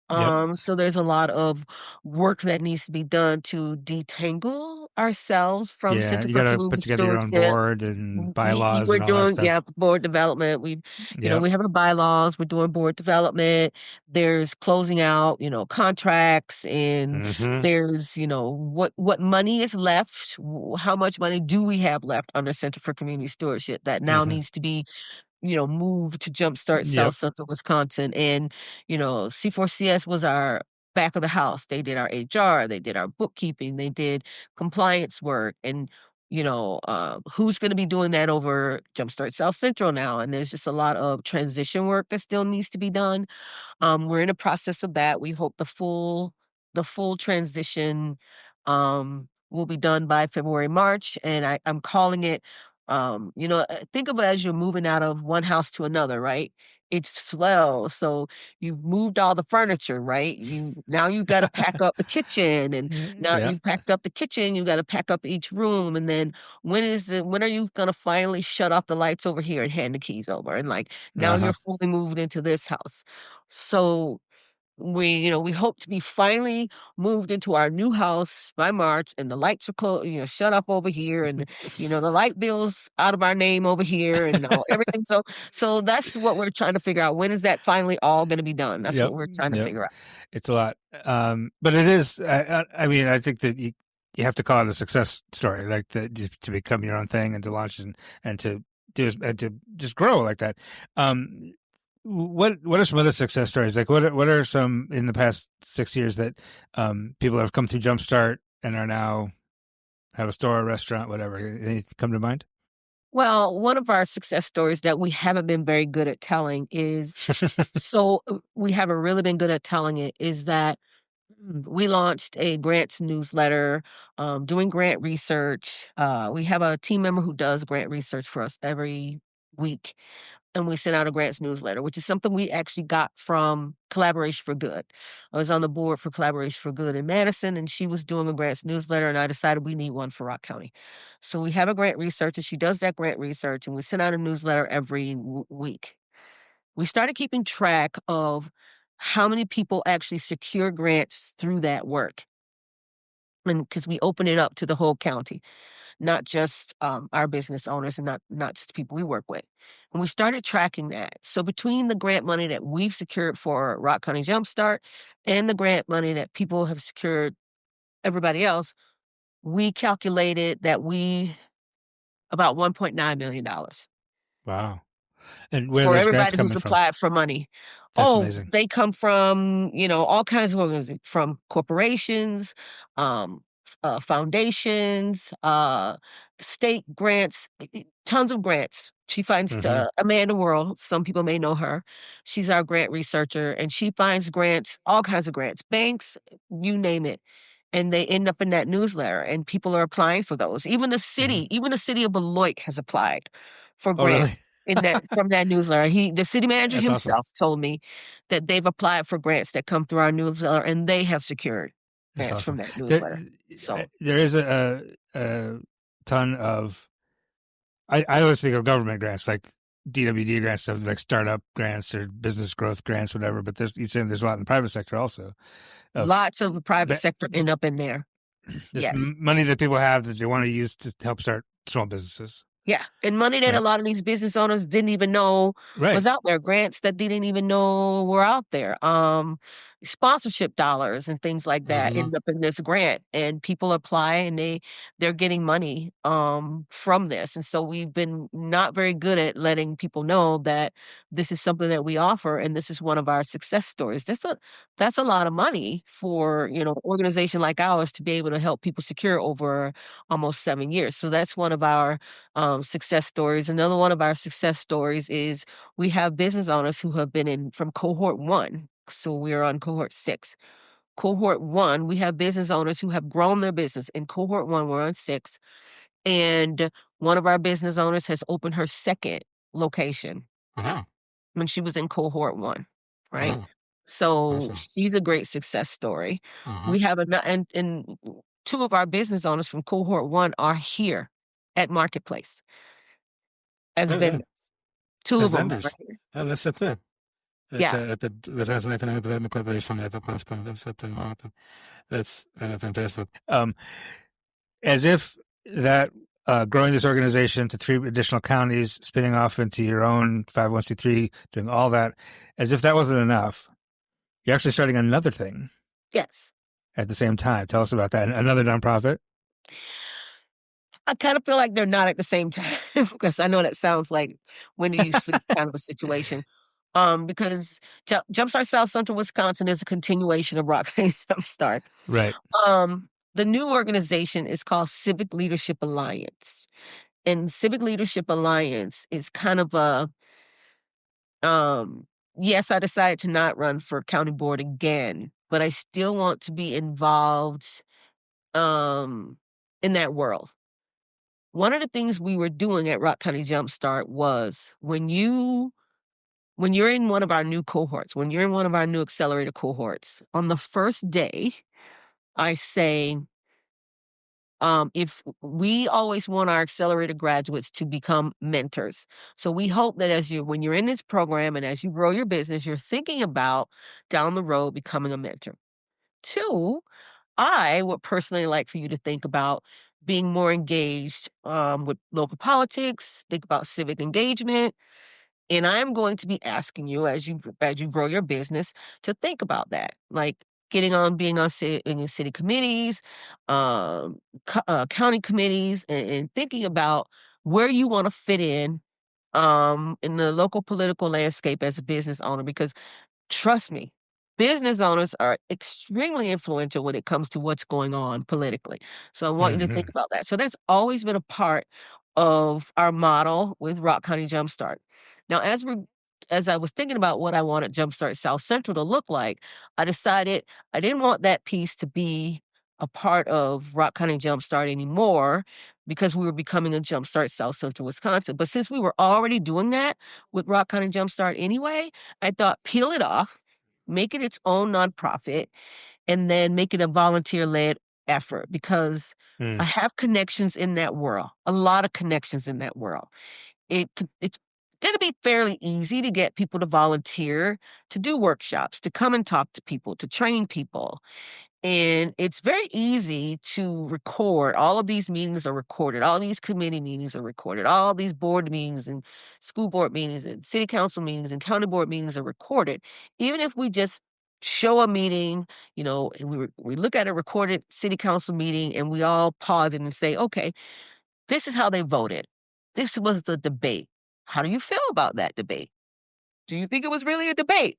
So there's a lot of work that needs to be done to detangle ourselves from Center you for got to Community put together your own board and bylaws. We're and all doing that stuff. board development. We have our bylaws. We're doing board development. There's closing out contracts, and there's what money is left. How much money do we have left under Center for Community Stewardship that now needs to be moved to JumpStart South Central Wisconsin. And, C4CS was our back of the house. They did our HR, they did our bookkeeping, they did compliance work. And, who's going to be doing that over JumpStart South Central now? And there's just a lot of transition work that still needs to be done. We're in the process of that. We hope the full transition will be done by February, March. And I'm calling it, think of it as you're moving out of one house to another, right? It's slow. So you've moved all the furniture, right? Now you've got to pack up the kitchen, and now you've packed up the kitchen, you got to pack up each room. And then when are you going to finally shut off the lights over here and hand the keys over? And now you're fully moved into this house. So we hope to be finally moved into our new house by March, and the lights are shut up over here, and the light bill's out of our name over here, and everything. So that's what we're trying to figure out. When is that finally all going to be done? That's what we're trying to figure out. It's a lot, but it is. I mean, I think that you have to call it a success story, like to become your own thing and to launch and to just grow like that. What are some other success stories? Like what are some in the past 6 years that people have come through JumpStart and are now have a store, a restaurant, whatever? Anything come to mind? Well, one of our success stories that we haven't been very good at telling is we haven't really been good at telling it is that we launched a grants newsletter, doing grant research. We have a team member who does grant research for us every week, and we sent out a grants newsletter, which is something we actually got from Collaboration for Good. I was on the board for Collaboration for Good in Madison, and she was doing a grants newsletter, and I decided we need one for Rock County. So we have a grant researcher. She does that grant research, and we send out a newsletter every week. We started keeping track of how many people actually secure grants through that work. And because we open it up to the whole county, not just our business owners and not just people we work with. And we started tracking that. So between the grant money that we've secured for Rock County JumpStart and the grant money that people have secured everybody else, we calculated that about $1.9 million. Wow. And where are For those grants everybody coming who's from? applied for money. That's amazing. They come from, all kinds of organizations, from corporations, um, foundations, state grants, tons of grants. She finds Amanda World. Some people may know her. She's our grant researcher, and she finds grants, all kinds of grants, banks, you name it. And they end up in that newsletter, and people are applying for those. Even the city of Beloit has applied for grants. Really? From that newsletter. The city manager That's himself awesome. told me that they've applied for grants that come through our newsletter, and they have secured That's grants awesome. from that newsletter. So there is a ton of. I always think of government grants like DWD grants, stuff like startup grants or business growth grants, whatever. But there's a lot in the private sector also. Lots of the private sector end up in there. There's money that people have that they want to use to help start small businesses. Yeah, and money that a lot of these business owners didn't even know was out there. Grants that they didn't even know were out there. Sponsorship dollars and things like that end up in this grant, and people apply, and they're getting money from this. And so we've been not very good at letting people know that this is something that we offer, and this is one of our success stories. That's a lot of money for an organization like ours to be able to help people secure over almost 7 years. So that's one of our success stories. Another one of our success stories is we have business owners who have been in from cohort 1. So we're on cohort 6. Cohort 1, we have business owners who have grown their business. In cohort 1, we're on 6. And one of our business owners has opened her second location when she was in cohort 1, right? So she's a great success story. We have and 2 of our business owners from cohort 1 are here at Marketplace as vendors. 2 of them. Vendors. Oh, that's the thing. At the Wisconsin Economic Development Corporation, that's fantastic. As if that growing this organization to 3 additional counties, spinning off into your own 501c3, doing all that, as if that wasn't enough, you're actually starting another thing. Yes. At the same time. Tell us about that. Another nonprofit? I kind of feel like they're not at the same time because I know that sounds like when do you sleep kind of a situation. Because JumpStart South Central Wisconsin is a continuation of Rock County JumpStart. Right. The new organization is called Civic Leadership Alliance. And Civic Leadership Alliance is kind of yes, I decided to not run for county board again, but I still want to be involved in that world. One of the things we were doing at Rock County JumpStart was when you're in one of our new cohorts, when you're in one of our new accelerator cohorts, on the first day, I say, if we always want our accelerator graduates to become mentors. So we hope that when you're in this program and as you grow your business, you're thinking about down the road becoming a mentor. 2, I would personally like for you to think about being more engaged with local politics, think about civic engagement. And I'm going to be asking you as you grow your business to think about that. Like, being on city committees, county committees, and thinking about where you want to fit in the local political landscape as a business owner, because trust me, business owners are extremely influential when it comes to what's going on politically. So I want you to think about that. So that's always been a part of our model with Rock County JumpStart. Now, as I was thinking about what I wanted JumpStart South Central to look like, I decided I didn't want that piece to be a part of Rock County JumpStart anymore, because we were becoming a JumpStart South Central Wisconsin. But since we were already doing that with Rock County JumpStart anyway, I thought peel it off, make it its own nonprofit, and then make it a volunteer-led effort, because I have connections in that world, a lot of connections in that world. It's going to be fairly easy to get people to volunteer, to do workshops, to come and talk to people, to train people. And it's very easy to record. All of these meetings are recorded. All these committee meetings are recorded. All these board meetings and school board meetings and city council meetings and county board meetings are recorded. Even if we just show a meeting, and we look at a recorded city council meeting and we all pause it and say, okay, this is how they voted. This was the debate. How do you feel about that debate? Do you think it was really a debate?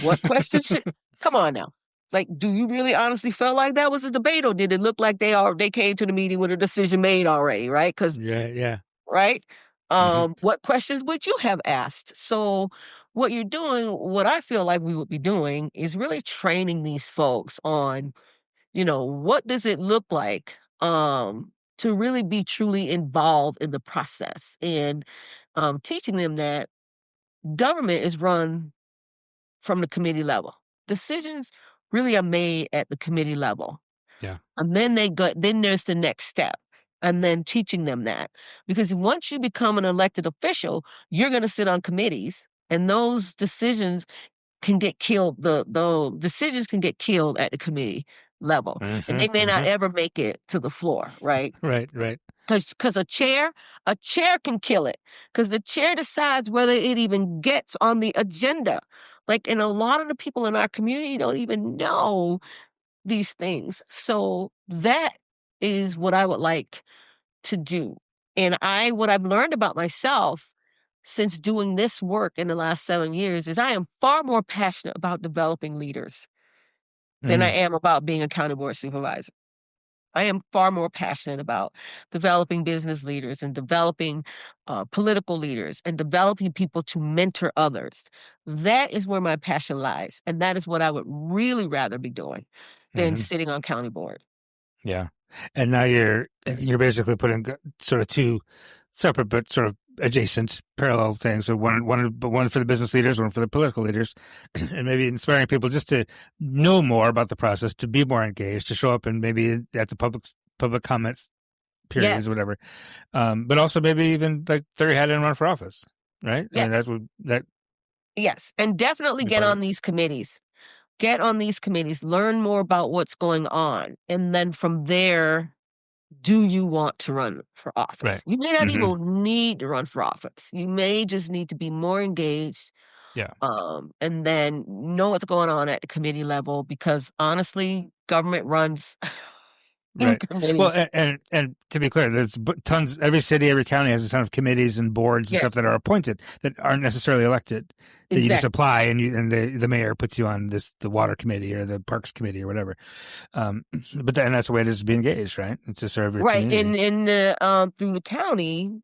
What questions should... Come on now. Like, do you really honestly feel like that was a debate, or did it look like they came to the meeting with a decision made already, right? Because right? What questions would you have asked? So what you're doing, what I feel like we would be doing, is really training these folks on, what does it look like to really be truly involved in the process, and teaching them that government is run from the committee level. Decisions really are made at the committee level. Yeah. And then then there's the next step. And then teaching them that. Because once you become an elected official, you're going to sit on committees, and those decisions can get killed. The decisions can get killed at the committee level. And they may not ever make it to the floor, right? Right. Because a chair can kill it, because the chair decides whether it even gets on the agenda. And a lot of the people in our community don't even know these things. So that is what I would like to do. And what I've learned about myself since doing this work in the last 7 years is I am far more passionate about developing leaders than I am about being a county board supervisor. I am far more passionate about developing business leaders and developing political leaders and developing people to mentor others. That is where my passion lies. And that is what I would really rather be doing than sitting on county board. Yeah. And now you're basically putting sort of two separate but sort of adjacent parallel things. So one for the business leaders, one for the political leaders, and maybe inspiring people just to know more about the process, to be more engaged, to show up and maybe at the public comments periods or whatever. But also maybe even like throw your hat in and run for office, right? Yes. I mean, Yes. And definitely get on these committees. Get on these committees, learn more about what's going on. And then from there, do you want to run for office? Right. You may not even need to run for office. You may just need to be more engaged. Yeah. And then know what's going on at the committee level, because honestly, government runs right. committees. Well, and to be clear, there's tons. Every city, every county has a ton of committees and boards and stuff that are appointed that aren't necessarily elected. That you just apply, and the mayor puts you on the water committee or the parks committee or whatever. But that's the way it is to be engaged, right? It's to serve your community. And through the county,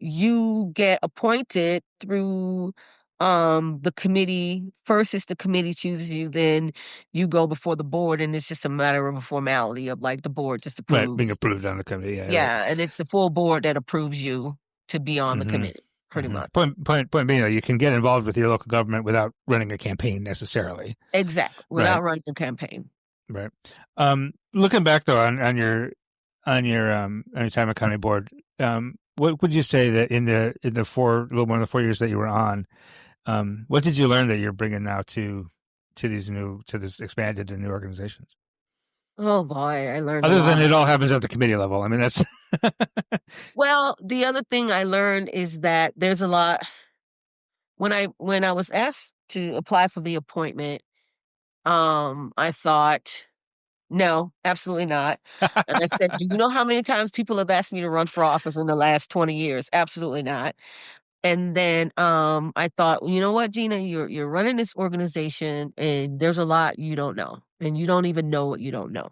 you get appointed through the committee. First, it's the committee chooses you, then you go before the board, and it's just a matter of a formality of the board just approves. Right, being approved on the committee. Yeah, right. And it's the full board that approves you to be on the committee, pretty much. Point being, you can get involved with your local government without running a campaign necessarily. Exactly, without running a campaign. Right. Looking back though on your time at county board, what would you say that in the little more than the 4 years that you were on, what did you learn that you're bringing now to this expanded and new organizations? Oh boy, I learned other than it all happens at the committee level. I mean, that's well, the other thing I learned is that there's a lot. When I was asked to apply for the appointment, I thought, no, absolutely not. And I said, do you know how many times people have asked me to run for office in the last 20 years? Absolutely not. And then I thought, you know what, Gina, you're running this organization and there's a lot you don't know. And you don't even know what you don't know.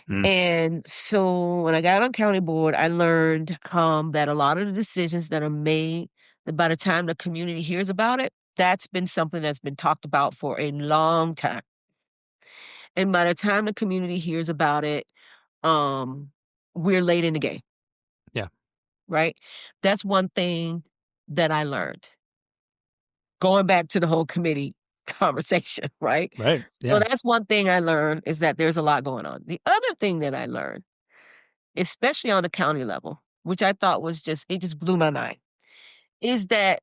And so when I got on county board, I learned that a lot of the decisions that are made, that by the time the community hears about it, that's been something that's been talked about for a long time. And by the time the community hears about it, we're late in the game. Yeah. Right? That's one thing that I learned. Going back to the whole committee conversation, right? Right. Yeah. So that's one thing I learned, is that there's a lot going on. The other thing that I learned, especially on the county level, which I thought was it just blew my mind, is that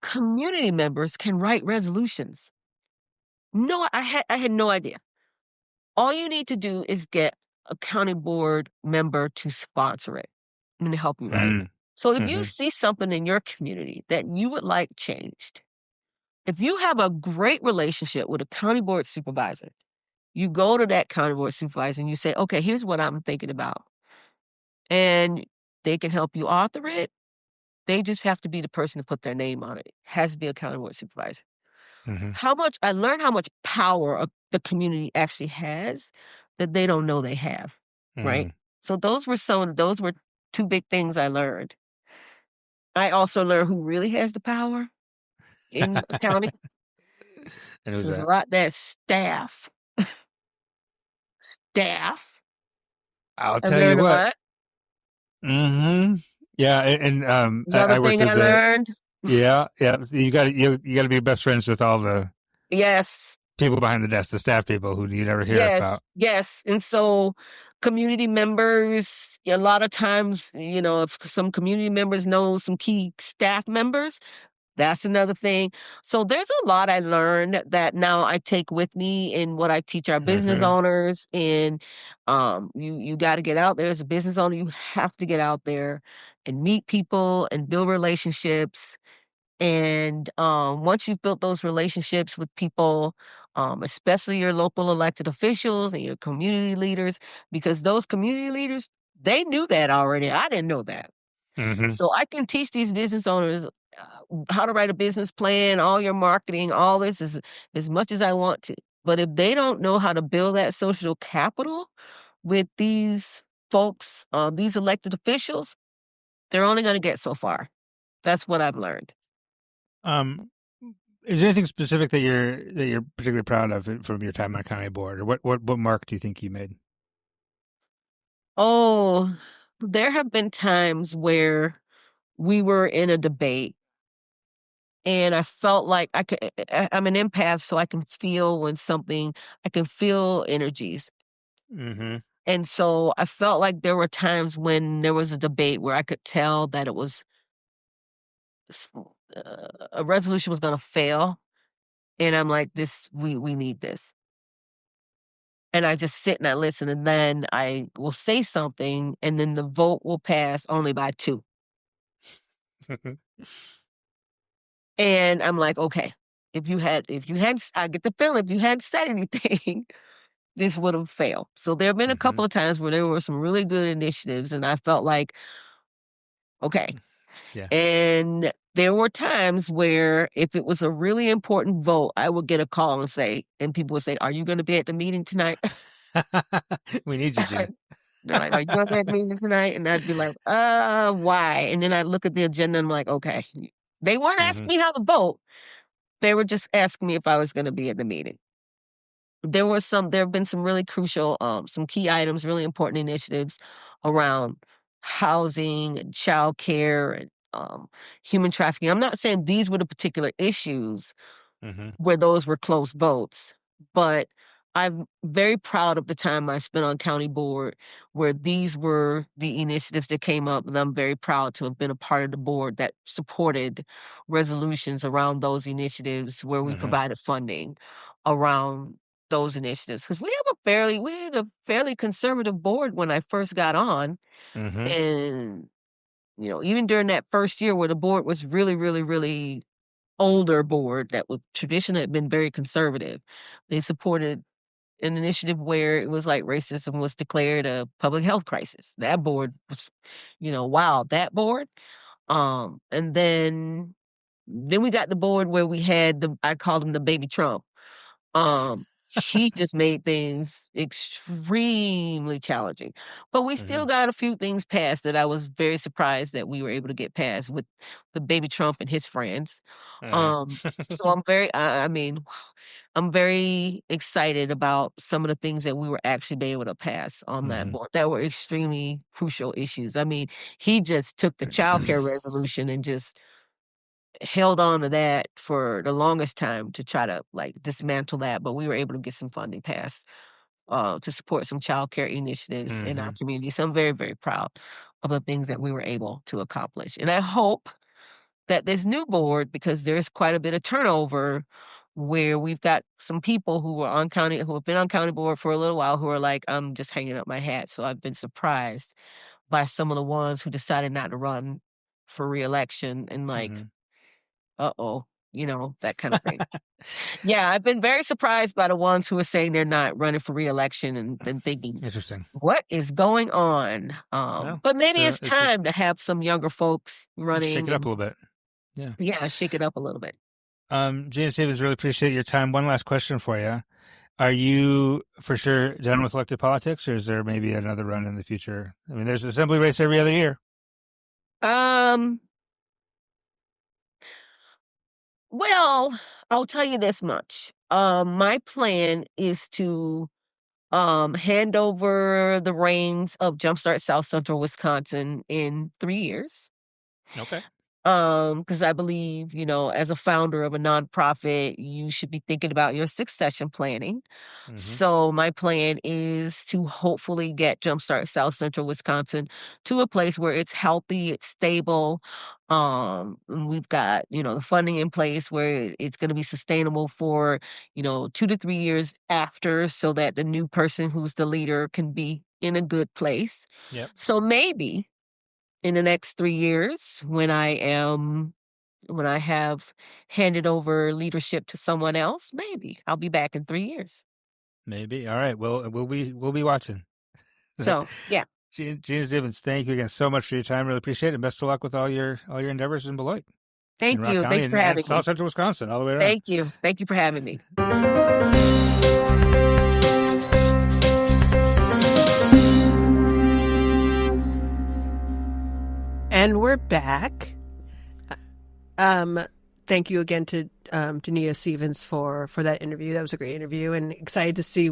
community members can write resolutions. No, I had no idea. All you need to do is get a county board member to sponsor it and to help you write it. So if you see something in your community that you would like changed, if you have a great relationship with a county board supervisor, you go to that county board supervisor and you say, okay, here's what I'm thinking about. And they can help you author it. They just have to be the person to put their name on it. It has to be a county board supervisor. I learned how much power the community actually has that they don't know they have. Right? So those were two big things I learned. I also learned who really has the power in the county. And who's There's that? a lot that staff. I'll tell you what. Yeah, and Another thing I learned. Yeah. You got to be best friends with all the people behind the desk, the staff people who you never hear about. Yes, and so community members, a lot of times, if some community members know some key staff members, that's another thing. So there's a lot I learned that now I take with me in what I teach our business owners. And you got to get out there as a business owner. You have to get out there and meet people and build relationships. And once you've built those relationships with people, especially your local elected officials and your community leaders, because those community leaders, they knew that already. I didn't know that. So I can teach these business owners how to write a business plan, all your marketing, all this as much as I want to. But if they don't know how to build that social capital with these folks, these elected officials, they're only going to get so far. That's what I've learned. Is there anything specific that you're particularly proud of from your time on county board, or what mark do you think you made? Oh, there have been times where we were in a debate and I felt like I'm an empath, so I can feel I can feel energies. And so I felt like there were times when there was a debate where I could tell that it was a resolution was going to fail. And I'm like, we need this. And I just sit and I listen, and then I will say something, and then the vote will pass only by 2. And I'm like, okay, I get the feeling if you hadn't said anything, this would have failed. So there have been a couple of times where there were some really good initiatives, and I felt like, okay. Yeah. And there were times where if it was a really important vote, I would get a call and people would say, are you going to be at the meeting tonight? We need you, Gina. They're like, are you going to be at the meeting tonight? And I'd be like, why? And then I'd look at the agenda and I'm like, okay. They weren't asking me how to vote. They were just asking me if I was going to be at the meeting. There have been some really crucial, some key items, really important initiatives around housing and childcare and human trafficking. I'm not saying these were the particular issues where those were close votes, but I'm very proud of the time I spent on county board where these were the initiatives that came up, and I'm very proud to have been a part of the board that supported resolutions around those initiatives where we provided funding around those initiatives. Because we had a fairly conservative board when I first got on. And, even during that first year where the board was really, really, really older board that would traditionally have been very conservative. They supported an initiative where it was like racism was declared a public health crisis. That board was, wow, that board. And then we got the board where we had I called him the baby Trump. He just made things extremely challenging. But we still got a few things passed that I was very surprised that we were able to get passed with baby Trump and his friends. So I'm very, I'm very excited about some of the things that we were actually able to pass on that board that were extremely crucial issues. I mean, he just took the child care resolution and just held on to that for the longest time to try to dismantle that, but we were able to get some funding passed to support some child care initiatives in our community. So I'm very, very proud of the things that we were able to accomplish. And I hope that this new board, because there's quite a bit of turnover, where we've got some people who have been on county board for a little while who are like, I'm just hanging up my hat. So I've been surprised by some of the ones who decided not to run for reelection and uh-oh, that kind of thing. Yeah, I've been very surprised by the ones who are saying they're not running for reelection and then thinking, interesting, what is going on? But maybe it's time to have some younger folks running. Shake it up a little bit. Yeah, shake it up a little bit. Genia Stevens, really appreciate your time. One last question for you. Are you for sure done with elected politics, or is there maybe another run in the future? I mean, there's an assembly race every other year. Well, I'll tell you this much. My plan is to hand over the reins of JumpStart South Central Wisconsin in 3 years. Okay. Because I believe, as a founder of a nonprofit, you should be thinking about your succession planning. So my plan is to hopefully get JumpStart South Central Wisconsin to a place where it's healthy, it's stable. We've got, the funding in place where it's going to be sustainable for, 2 to 3 years after, so that the new person who's the leader can be in a good place. Yep. So maybe in the next 3 years, when I have handed over leadership to someone else, maybe I'll be back in 3 years. Maybe. All right. Well, we'll be watching. So yeah. Genia Stevens, thank you again so much for your time. Really appreciate it. And best of luck with all your endeavors in Beloit. Thank you. Thank you for having me. South Central Wisconsin, all the way around. Thank you. Thank you for having me. And we're back. Thank you again to Genia Stevens for that interview. That was a great interview, and excited to see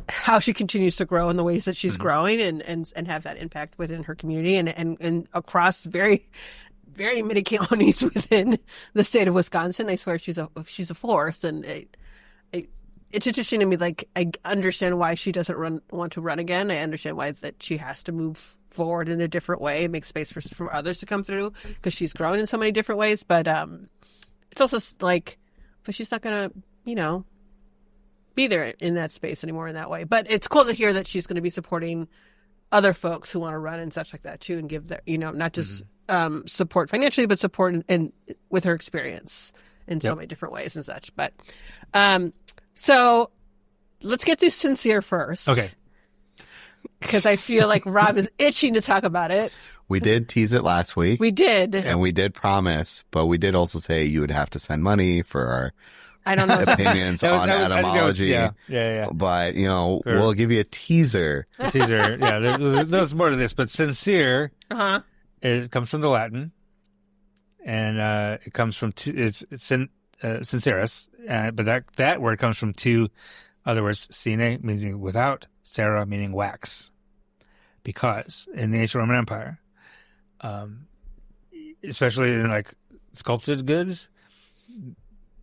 how she continues to grow in the ways that she's growing and have that impact within her community and across very, very many counties within the state of Wisconsin. I swear she's a force, and it's interesting to me. Like, I understand why she doesn't want to run again. I understand why that she has to move forward in a different way and make space for others to come through, because she's grown in so many different ways. But it's also but she's not gonna be there in that space anymore in that way. But it's cool to hear that she's going to be supporting other folks who want to run and such like that too, and give their not just support financially, but support and with her experience in so many different ways and such. But so let's get to Sincere first. Okay. Because I feel like Rob is itching to talk about it. We did tease it last week. We did. And we did promise, but we did also say you would have to send money for our opinions on etymology. Yeah. But, we'll give you a teaser. A teaser, yeah. There's more to this, but sincere, it comes from the Latin, and it comes from it's sincerus, but that word comes from two other words, sine, meaning without, cera, meaning wax. Because in the ancient Roman Empire, especially in sculpted goods,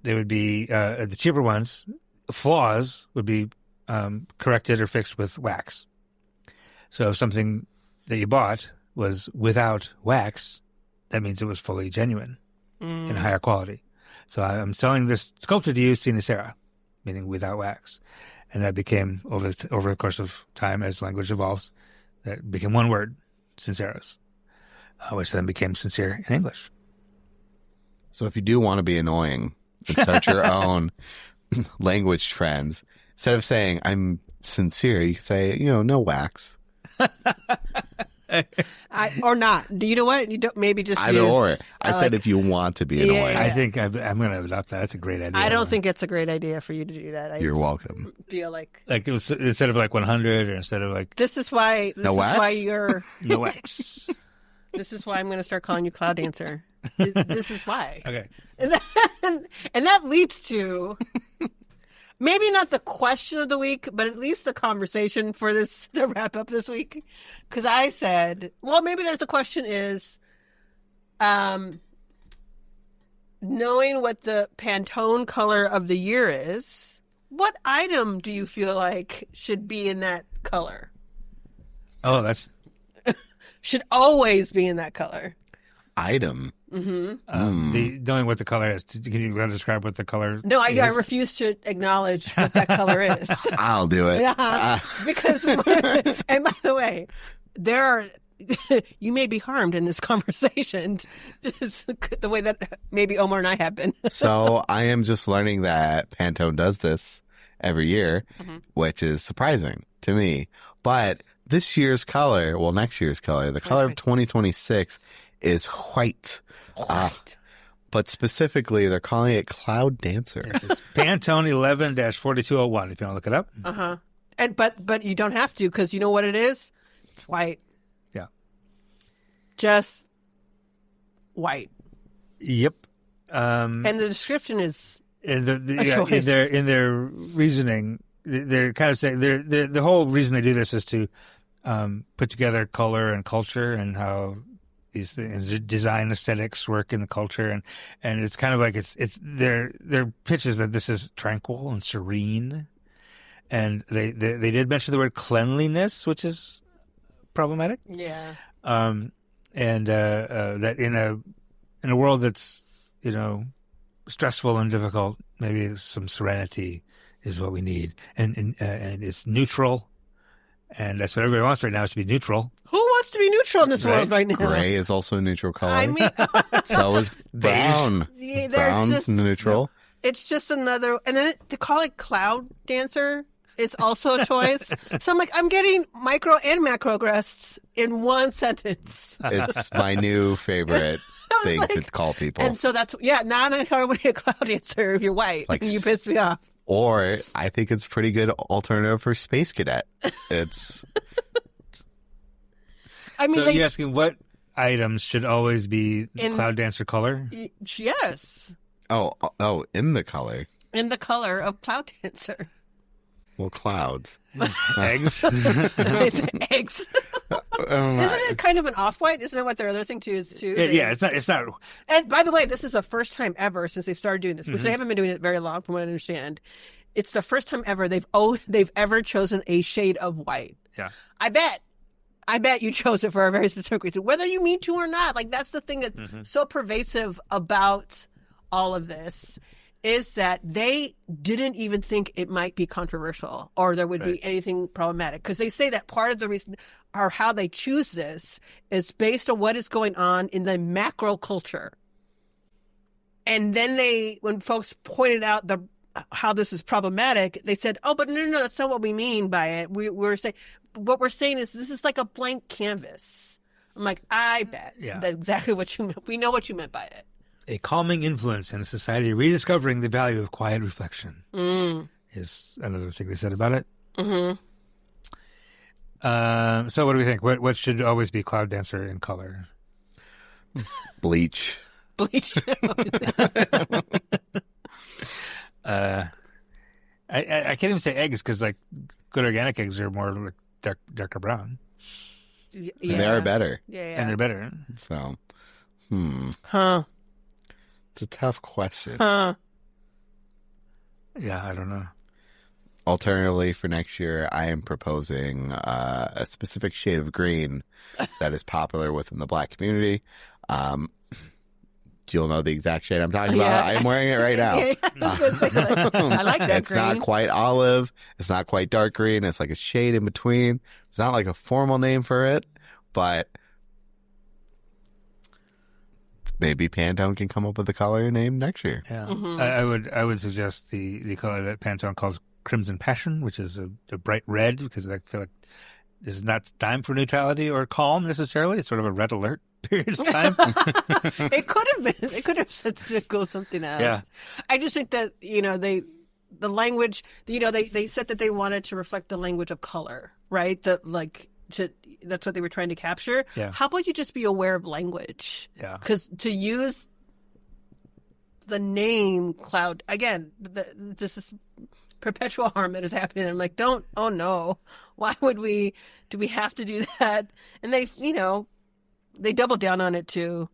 they would be the cheaper ones. Flaws would be corrected or fixed with wax. So if something that you bought was without wax, that means it was fully genuine and higher quality. So I'm selling this sculpture to you, sine cera, meaning without wax. And that became, over the course of time, as language evolves, that became one word, sincerus, which then became sincere in English. So if you do want to be annoying and start your own language trends, instead of saying I'm sincere, you can say, no wax. Or not. Do you know what? You don't maybe just either use, or. I said if you want to be annoying. I think I'm going to adopt that. That's a great idea. I don't think it's a great idea for you to do that. You're welcome. Feel like it was instead of 100 or instead of This is why you're no wax. This is why I'm going to start calling you Cloud Dancer. This is why. Okay. And that leads to maybe not the question of the week, but at least the conversation for this to wrap up this week. Because I said, well, maybe there's the question is, knowing what the Pantone color of the year is, what item do you feel like should be in that color? Oh, that's should always be in that color. Item. Mm-hmm. Knowing what the color is. Can you describe what the color? No, I refuse to acknowledge what that color is. I'll do it. Because, and by the way, there are. You may be harmed in this conversation, the way that maybe Omar and I have been. So I am just learning that Pantone does this every year, which is surprising to me. But next year's color, the color of 2026 is white. But specifically, they're calling it Cloud Dancer. Yes, it's Pantone 11-4201, if you want to look it up. And but you don't have to, because you know what it is? It's white. Yeah. Just white. Yep. And the description is in their reasoning, they're kind of saying the whole reason they do this is to put together color and culture and how these things, design aesthetics work in the culture, and it's kind of like it's their pitch is that this is tranquil and serene, and they did mention the word cleanliness, which is problematic. Yeah. And that in a world that's stressful and difficult, maybe some serenity is what we need, and it's neutral, and that's what everybody wants right now, is to be neutral. Who wants to be neutral in this world right now? Gray is also a neutral color. I mean, so is brown. Yeah, Brown's neutral. It's just another, and then to call it Cloud Dancer is also a choice. So I'm like, I'm getting micro and macro guests in one sentence. It's my new favorite thing to call people. And so now I'm going to call everybody a Cloud Dancer if you're white. And you pissed me off. Or I think it's a pretty good alternative for Space Cadet. It's. So you're asking what items should always be Cloud Dancer color? Yes. Oh, in the color. In the color of Cloud Dancer. Well, clouds. Eggs. Eggs. Isn't it kind of an off-white? Isn't that what their other thing too is too? Yeah, it's not. And by the way, this is the first time ever since they started doing this, which they haven't been doing it very long, from what I understand. It's the first time ever they've ever chosen a shade of white. Yeah. I bet you chose it for a very specific reason, whether you mean to or not. Like, that's the thing that's so pervasive about all of this, is that they didn't even think it might be controversial or there would be anything problematic. Because they say that part of the reason or how they choose this is based on what is going on in the macro culture. And then when folks pointed out how this is problematic, they said, oh, but no, that's not what we mean by it. We're saying, what we're saying is this is like a blank canvas. I'm like, I bet that's exactly what you meant. We know what you meant by it. A calming influence in society, rediscovering the value of quiet reflection is another thing they said about it. So what do we think? What should always be Cloud Dancer in color? Bleach. Bleach. I can't even say eggs, because like good organic eggs are more like darker brown. Yeah. And they are better. Yeah. And they're better. So, Huh. It's a tough question. Huh. Yeah, I don't know. Alternatively, for next year, I am proposing a specific shade of green that is popular within the Black community. You'll know the exact shade I'm talking about. I'm wearing it right now. I like that It's green. not quite olive. It's not quite dark green. It's like a shade in between. It's not like a formal name for it, but maybe Pantone can come up with a color name next year. Yeah, I would suggest the color that Pantone calls Crimson Passion, which is a bright red, because I feel like this is not time for neutrality or calm necessarily. It's sort of a red alert period of time. It could have been. It could have said something else. Yeah. I just think that, the language, they said that they wanted to reflect the language of color, right? That's what they were trying to capture. Yeah. How about you just be aware of language? Yeah. Because to use the name cloud, again, this is perpetual harm that is happening. I'm like, oh no, why do we have to do that? And they doubled down on it too.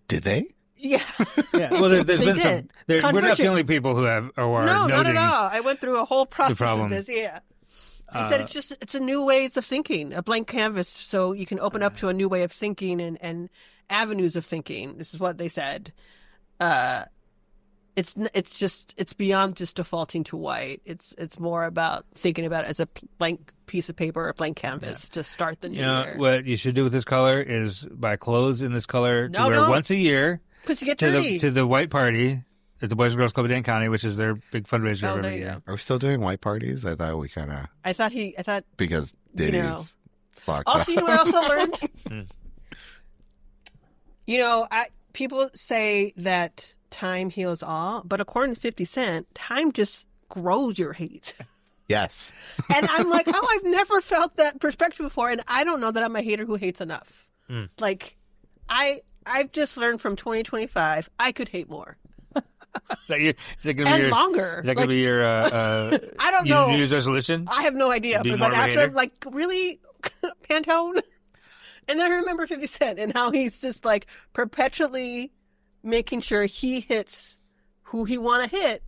Did they? Yeah. Yeah. Well, there's been some. We're not the only people who are no, not at all. I went through a whole process of this. Yeah. I said it's a new ways of thinking, a blank canvas, so you can open up to a new way of thinking and avenues of thinking. This is what they said. It's beyond just defaulting to white. It's more about thinking about it as a blank piece of paper or a blank canvas to start the new year. What you should do with this color is buy clothes in this color to wear once a year. Because you get dirty. To the white party at the Boys and Girls Club of Dane County, which is their big fundraiser every year. Are we still doing white parties? I thought we kind of... I thought... Because Diddy's locked also, up. you know what I also learned? People say that time heals all, but according to 50 Cent, time just grows your hate. Yes. And I'm like, I've never felt that perspective before, and I don't know that I'm a hater who hates enough. Like, I've just learned from 2025, I could hate more. Longer. Is that going to be your I don't know. New Year's resolution? I have no idea. But after, really, Pantone? And then I remember 50 Cent and how he's just like perpetually making sure he hits who he want to hit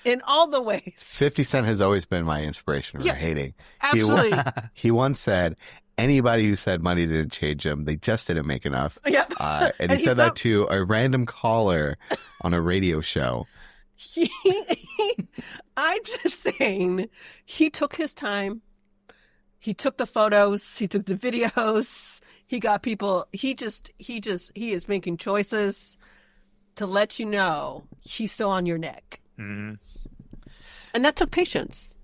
in all the ways. 50 Cent has always been my inspiration for hating. Absolutely. He once said, anybody who said money didn't change him, they just didn't make enough. Yep. And he said that to a random caller on a radio show. I'm just saying, he took his time. He took the photos. He took the videos. He got people. He is making choices to let you know he's still on your neck. Mm-hmm. And that took patience.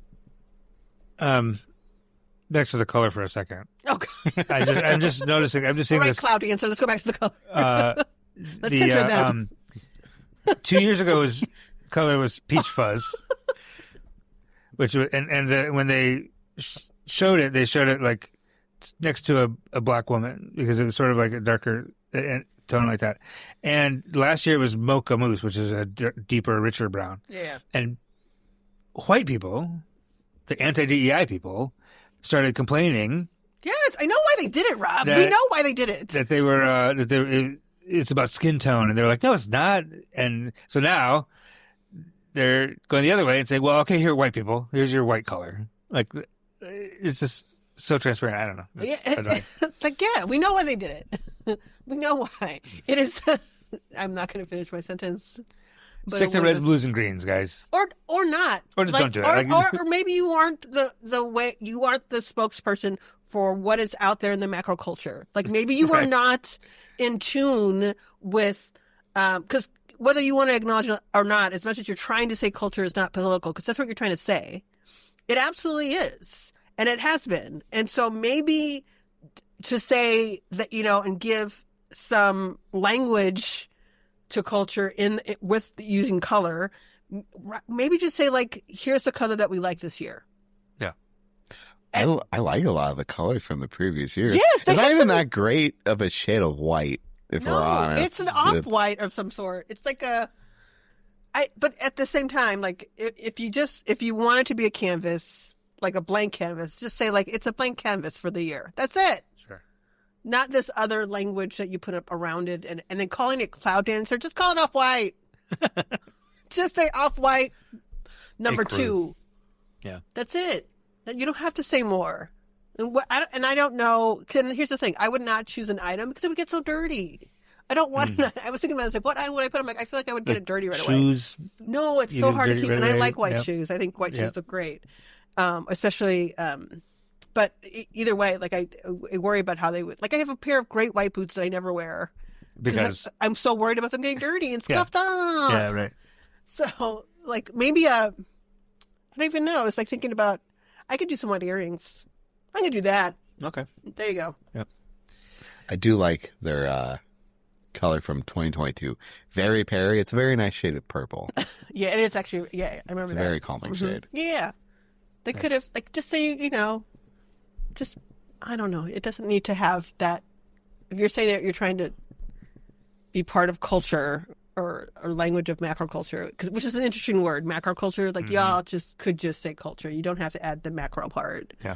Back to the color for a second. Okay. I'm just noticing. I'm just seeing this. Cloudy answer. Let's go back to the color. Let's censor them. 2 years ago, color was peach fuzz, which was, when they showed it like next to a black woman, because it was sort of like a darker tone like that. And last year it was mocha mousse, which is a deeper, richer brown. Yeah. And white people, the anti-DEI people, started complaining. Yes, I know why they did it, Rob. We know why they did it. That they were it's about skin tone, and they were like, no, it's not. And so now they're going the other way and saying, well, okay, here, white people, here's your white color. Like, it's just so transparent. I don't know. We know why they did it. We know why. It is. I'm not going to finish my sentence. Stick to reds, blues, and greens, guys. Or not. Or just don't do it. Or maybe you aren't the way, you aren't the spokesperson for what is out there in the macro culture. Like, maybe you are not in tune with, because whether you want to acknowledge it or not, as much as you're trying to say culture is not political, because that's what you're trying to say, it absolutely is. And it has been. And so maybe to say that, and give some language to culture with using color, maybe just say, like, here's the color that we like this year. Yeah. And I like a lot of the colors from the previous year. Yes. It's not even that great of a shade of white, if we're honest. It's an off-white of some sort. It's like but at the same time, like, if you want it to be a canvas, like a blank canvas, just say, like, it's a blank canvas for the year. That's it. Sure. Not this other language that you put up around it and then calling it cloud dancer. Just call it off-white. Just say off-white number 2. Yeah. That's it. You don't have to say more. And I don't know. And here's the thing. I would not choose an item because it would get so dirty. I don't want I was thinking about it. I was like, what item would I put? I'm like, I feel like I would get it dirty right shoes, away. No, it's so hard to keep. And I like white Yep. shoes. I think white shoes look great. Especially, but either way, like I worry about how they would, like, I have a pair of great white boots that I never wear. Because I'm so worried about them getting dirty and scuffed up. Yeah, right. So, like, maybe I don't even know. It's like thinking about, I could do some white earrings. I could do that. Okay. There you go. Yep. I do like their color from 2022. Very Prairie. It's a very nice shade of purple. Yeah, and it's actually, I remember It's a that. very calming shade. Yeah. They could have, like, just say, just, I don't know. It doesn't need to have that. If you're saying that you're trying to be part of culture or language of macroculture, which is an interesting word, macroculture, like, y'all could just say culture. You don't have to add the macro part. Yeah.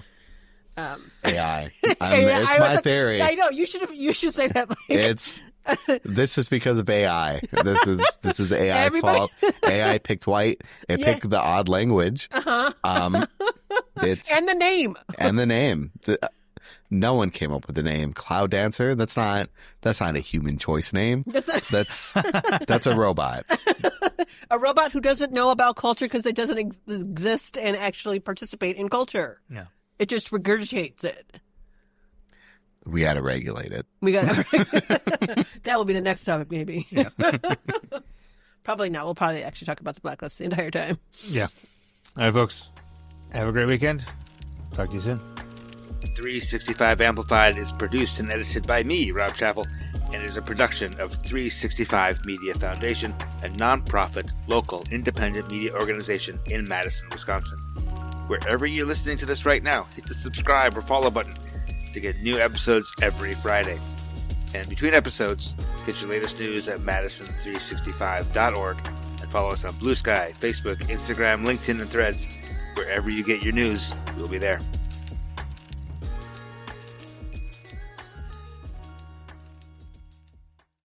AI. It's my theory. I know. You should say that. This is because of AI. This is AI's fault. AI picked white. It picked the odd language. And the name. No one came up with the name Cloud Dancer. That's not a human choice name. That's a robot. A robot who doesn't know about culture because it doesn't exist and actually participate in culture. Yeah. It just regurgitates it. We got to regulate it. That will be the next topic, maybe. Yeah. Probably not. We'll probably actually talk about the blacklist the entire time. Yeah. All right, folks. Have a great weekend. Talk to you soon. 365 Amplified is produced and edited by me, Rob Chappell, and is a production of 365 Media Foundation, a nonprofit, local, independent media organization in Madison, Wisconsin. Wherever you're listening to this right now, hit the subscribe or follow button to get new episodes every Friday. And between episodes, get your latest news at madison365.org and follow us on Blue Sky, Facebook, Instagram, LinkedIn, and Threads. Wherever you get your news, we'll be there.